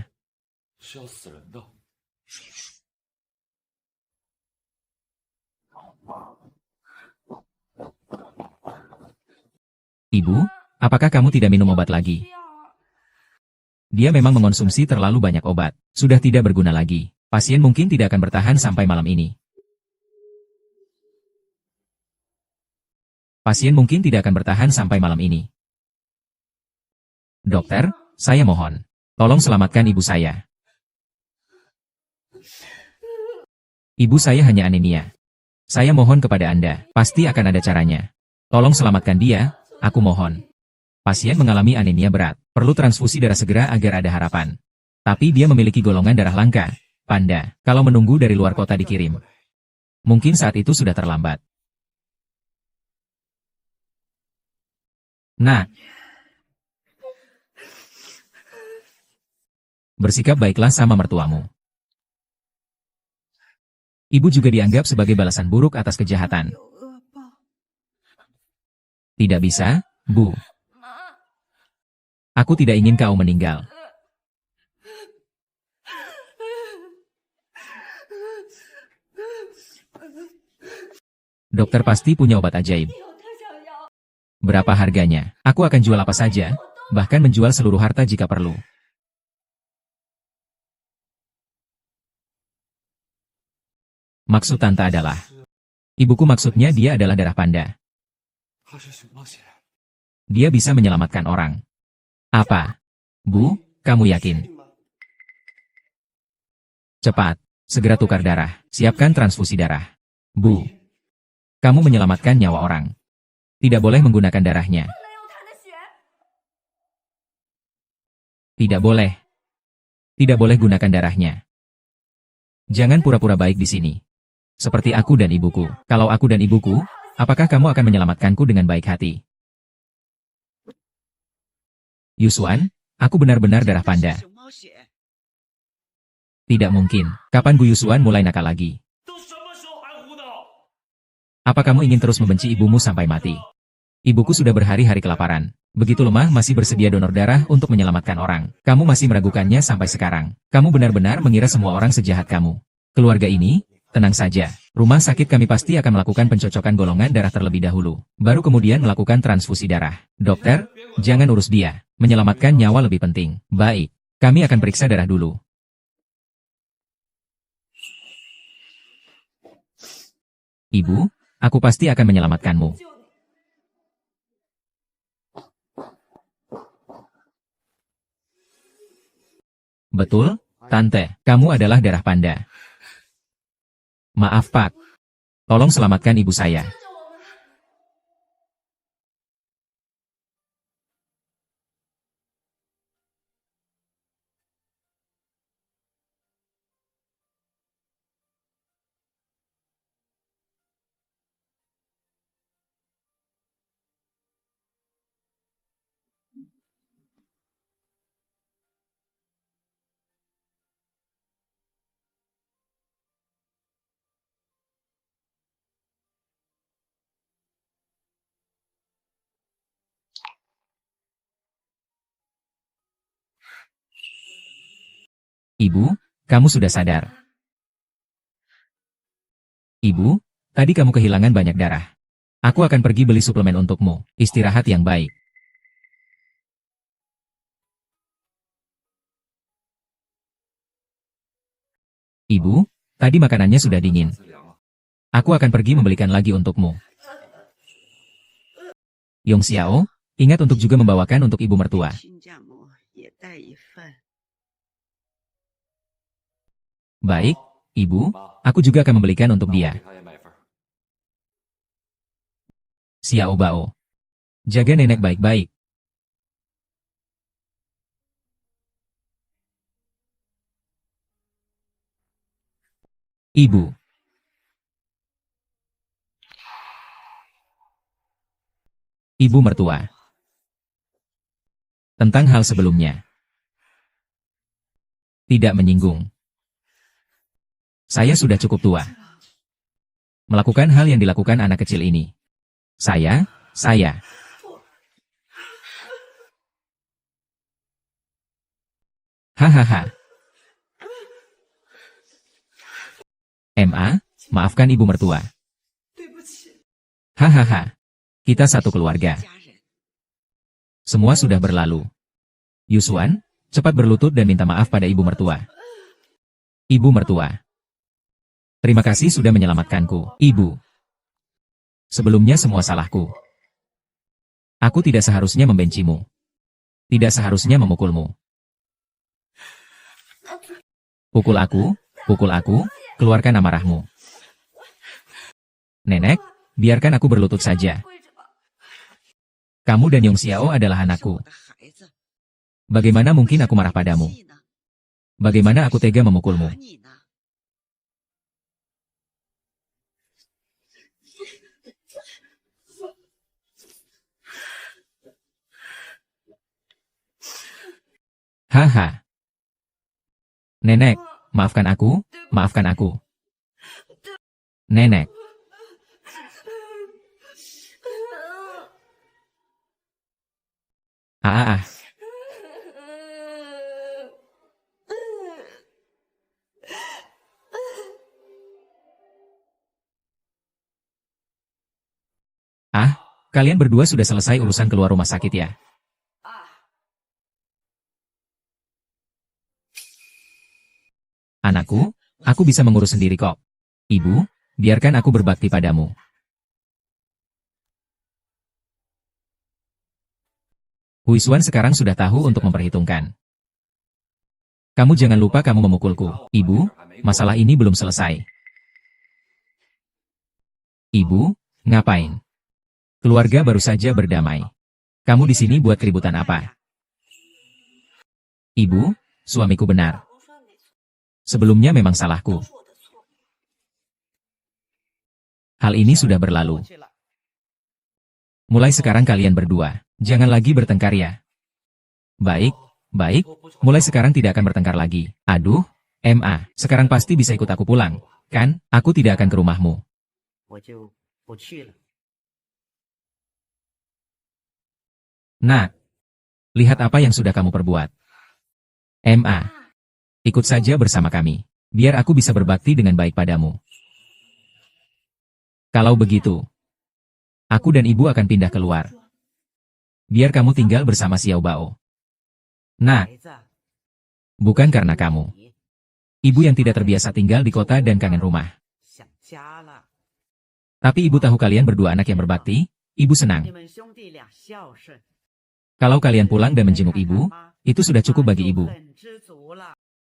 Ibu, apakah kamu tidak minum obat lagi? Dia memang mengonsumsi terlalu banyak obat. Sudah tidak berguna lagi. Pasien mungkin tidak akan bertahan sampai malam ini. Pasien mungkin tidak akan bertahan sampai malam ini. Dokter, saya mohon. Tolong selamatkan ibu saya. Ibu saya hanya anemia. Saya mohon kepada Anda, pasti akan ada caranya. Tolong selamatkan dia, aku mohon. Pasien mengalami anemia berat, perlu transfusi darah segera agar ada harapan. Tapi dia memiliki golongan darah langka. Panda, kalau menunggu dari luar kota dikirim. Mungkin saat itu sudah terlambat. Nah, bersikap baiklah sama mertuamu. Ibu juga dianggap sebagai balasan buruk atas kejahatan. Tidak bisa, Bu. Aku tidak ingin kau meninggal. Dokter pasti punya obat ajaib. Berapa harganya? Aku akan jual apa saja, bahkan menjual seluruh harta jika perlu. Maksud tante adalah, ibuku maksudnya dia adalah darah panda. Dia bisa menyelamatkan orang. Apa? Bu, kamu yakin? Cepat, segera tukar darah, siapkan transfusi darah. Bu, kamu menyelamatkan nyawa orang. Tidak boleh menggunakan darahnya. Tidak boleh. Tidak boleh gunakan darahnya. Jangan pura-pura baik di sini. Seperti aku dan ibuku. Kalau aku dan ibuku, apakah kamu akan menyelamatkanku dengan baik hati? Yusuan, aku benar-benar darah panda. Tidak mungkin. Kapan Bu Yusuan mulai nakal lagi? Apa kamu ingin terus membenci ibumu sampai mati? Ibuku sudah berhari-hari kelaparan. Begitu lemah masih bersedia donor darah untuk menyelamatkan orang. Kamu masih meragukannya sampai sekarang. Kamu benar-benar mengira semua orang sejahat kamu. Keluarga ini, tenang saja. Rumah sakit kami pasti akan melakukan pencocokan golongan darah terlebih dahulu. Baru kemudian melakukan transfusi darah. Dokter, jangan urus dia. Menyelamatkan nyawa lebih penting. Baik, kami akan periksa darah dulu. Ibu, aku pasti akan menyelamatkanmu. Betul, Tante, kamu adalah darah panda. Maaf Pak. Tolong selamatkan ibu saya. Ibu, kamu sudah sadar. Ibu, tadi kamu kehilangan banyak darah. Aku akan pergi beli suplemen untukmu. Istirahat yang baik. Ibu, tadi makanannya sudah dingin. Aku akan pergi membelikan lagi untukmu. Yong Xiao, ingat untuk juga membawakan untuk ibu mertua. Baik, ibu, aku juga akan membelikan untuk dia. Xiao Bao. Jaga nenek baik-baik. Ibu. Ibu mertua. Tentang hal sebelumnya. Tidak menyinggung. Saya sudah cukup tua. Melakukan hal yang dilakukan anak kecil ini. Saya. Hahaha. Maafkan ibu mertua. Hahaha. Kita satu keluarga. Semua sudah berlalu. Yusuan, cepat berlutut dan minta maaf pada ibu mertua. Ibu mertua. Terima kasih sudah menyelamatkanku, ibu. Sebelumnya semua salahku. Aku tidak seharusnya membencimu. Tidak seharusnya memukulmu. Pukul aku, keluarkan amarahmu. Nenek, biarkan aku berlutut saja. Kamu dan Yong Xiao adalah anakku. Bagaimana mungkin aku marah padamu? Bagaimana aku tega memukulmu? Haha. Nenek, maafkan aku, maafkan aku. Nenek. Ah, ah, ah. Ah, kalian berdua sudah selesai urusan keluar rumah sakit ya? Anakku, aku bisa mengurus sendiri kok. Ibu, biarkan aku berbakti padamu. Huiswan sekarang sudah tahu untuk memperhitungkan. Kamu jangan lupa kamu memukulku. Ibu, masalah ini belum selesai. Ibu, ngapain? Keluarga baru saja berdamai. Kamu di sini buat keributan apa? Ibu, suamiku benar. Sebelumnya memang salahku. Hal ini sudah berlalu. Mulai sekarang kalian berdua, jangan lagi bertengkar ya. Baik, baik, mulai sekarang tidak akan bertengkar lagi. Aduh, MA, sekarang pasti bisa ikut aku pulang, kan? Aku tidak akan ke rumahmu. Nah, lihat apa yang sudah kamu perbuat. MA, ikut saja bersama kami, biar aku bisa berbakti dengan baik padamu. Kalau begitu, aku dan ibu akan pindah keluar. Biar kamu tinggal bersama Xiao Bao. Nah, bukan karena kamu. Ibu yang tidak terbiasa tinggal di kota dan kangen rumah. Tapi ibu tahu kalian berdua anak yang berbakti, ibu senang. Kalau kalian pulang dan menjenguk ibu, itu sudah cukup bagi ibu.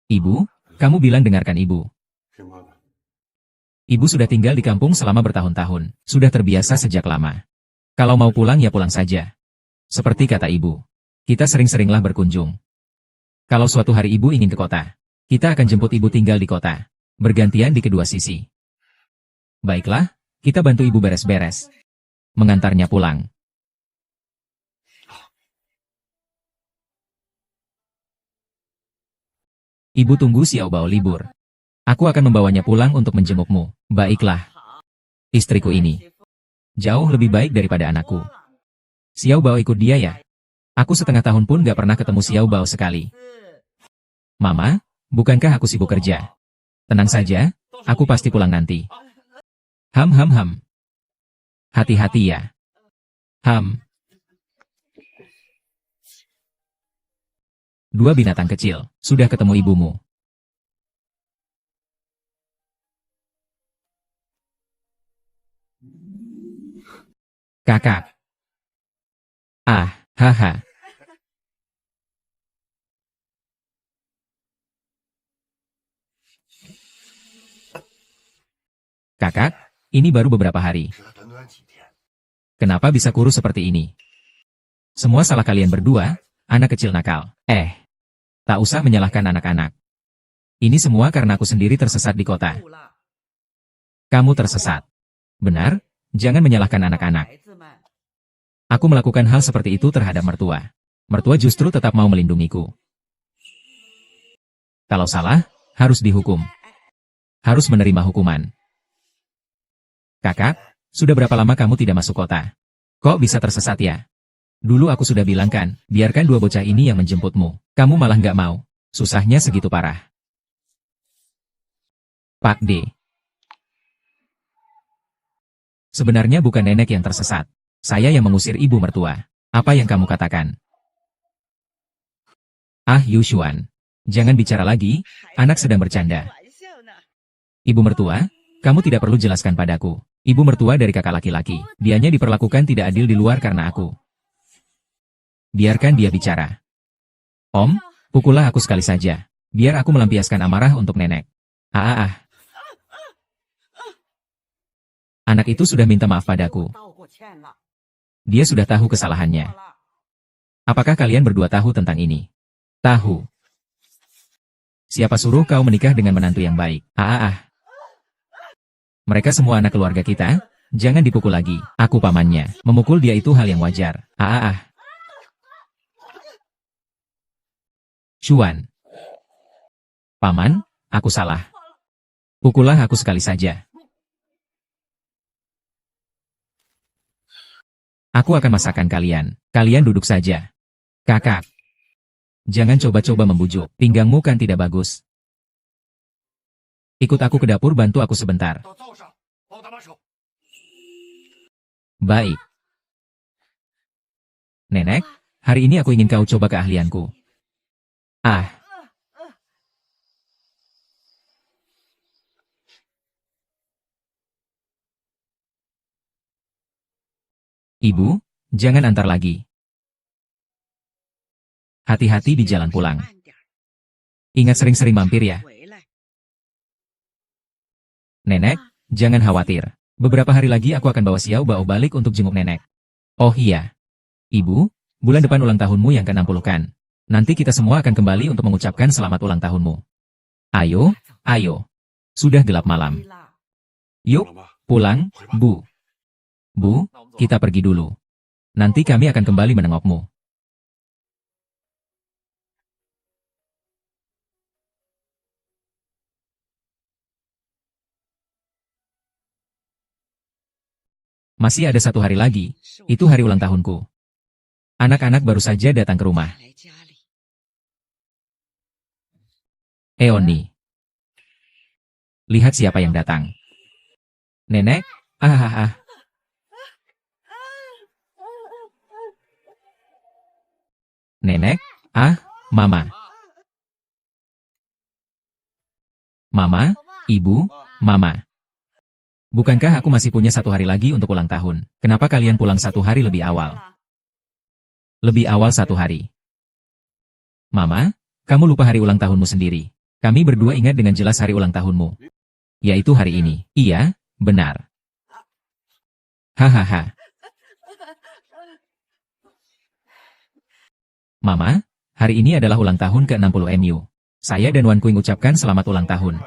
Ibu, kamu bilang dengarkan ibu. Ibu sudah tinggal di kampung selama bertahun-tahun, sudah terbiasa sejak lama. Kalau mau pulang ya pulang saja. Seperti kata ibu, kita sering-seringlah berkunjung. Kalau suatu hari ibu ingin ke kota, kita akan jemput ibu tinggal di kota, bergantian di kedua sisi. Baiklah, kita bantu ibu beres-beres. Mengantarnya pulang. Ibu tunggu Xiao Bao libur. Aku akan membawanya pulang untuk menjengukmu. Baiklah. Istriku ini jauh lebih baik daripada anakku. Xiao Bao ikut dia ya? Aku setengah tahun pun gak pernah ketemu Xiao Bao sekali. Mama, bukankah aku sibuk kerja? Tenang saja, aku pasti pulang nanti. Ham ham ham. Hati-hati ya. Ham. Dua binatang kecil, sudah ketemu ibumu. Kakak. Ah, haha. Kakak, ini baru beberapa hari. Kenapa bisa kurus seperti ini? Semua salah kalian berdua, anak kecil nakal. Tak usah menyalahkan anak-anak. Ini semua karena aku sendiri tersesat di kota. Kamu tersesat. Benar, jangan menyalahkan anak-anak. Aku melakukan hal seperti itu terhadap mertua. Mertua justru tetap mau melindungiku. Kalau salah, harus dihukum. Harus menerima hukuman. Kakak, sudah berapa lama kamu tidak masuk kota? Kok bisa tersesat ya? Dulu aku sudah bilang kan, biarkan dua bocah ini yang menjemputmu. Kamu malah nggak mau. Susahnya segitu parah. Pak D. Sebenarnya bukan nenek yang tersesat. Saya yang mengusir ibu mertua. Apa yang kamu katakan? Ah, Yushuan. Jangan bicara lagi, anak sedang bercanda. Ibu mertua, kamu tidak perlu jelaskan padaku. Ibu mertua dari kakak laki-laki. Dianya diperlakukan tidak adil di luar karena aku. Biarkan dia bicara. Om, pukullah aku sekali saja. Biar aku melampiaskan amarah untuk nenek. Anak itu sudah minta maaf padaku. Dia sudah tahu kesalahannya. Apakah kalian berdua tahu tentang ini? Tahu. Siapa suruh kau menikah dengan menantu yang baik? Mereka semua anak keluarga kita, jangan dipukul lagi. Aku pamannya, memukul dia itu hal yang wajar. Chuan. Paman, aku salah. Pukullah aku sekali saja. Aku akan masakan kalian. Kalian duduk saja. Kakak. Jangan coba-coba membujuk. Pinggangmu kan tidak bagus. Ikut aku ke dapur, bantu aku sebentar. Baik. Nenek, hari ini aku ingin kau coba keahlianku. Ah. Ibu, jangan antar lagi. Hati-hati di jalan pulang. Ingat sering-sering mampir ya. Nenek, jangan khawatir. Beberapa hari lagi aku akan bawa Xiao Bao balik untuk jenguk nenek. Oh iya. Ibu, bulan depan ulang tahunmu yang ke-60 kan. Nanti kita semua akan kembali untuk mengucapkan selamat ulang tahunmu. Ayo, ayo. Sudah gelap malam. Yuk, pulang, Bu. Bu, kita pergi dulu. Nanti kami akan kembali menengokmu. Masih ada 1 hari lagi. Itu hari ulang tahunku. Anak-anak baru saja datang ke rumah. Eoni. Lihat siapa yang datang. Nenek, ah. Nenek, Mama. Mama, Ibu, Mama. Bukankah aku masih punya 1 hari lagi untuk ulang tahun? Kenapa kalian pulang 1 hari lebih awal? Lebih awal 1 hari. Mama, kamu lupa hari ulang tahunmu sendiri. Kami berdua ingat dengan jelas hari ulang tahunmu. Yaitu hari ini. Iya, benar. Hahaha. Mama, hari ini adalah ulang tahun ke-60 MU. Saya dan Wan Kuing ucapkan selamat ulang tahun.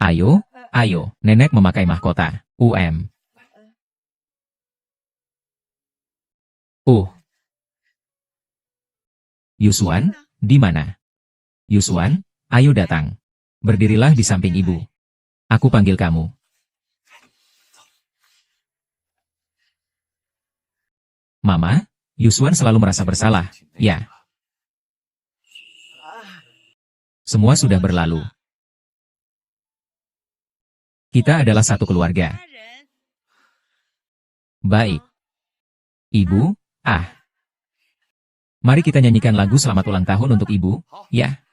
Ayo, ayo, nenek memakai mahkota. Yusuan, di mana? Yusuan, ayo datang. Berdirilah di samping ibu. Aku panggil kamu. Mama, Yusuan selalu merasa bersalah, ya. Semua sudah berlalu. Kita adalah satu keluarga. Baik. Ibu, Mari kita nyanyikan lagu selamat ulang tahun untuk ibu, ya.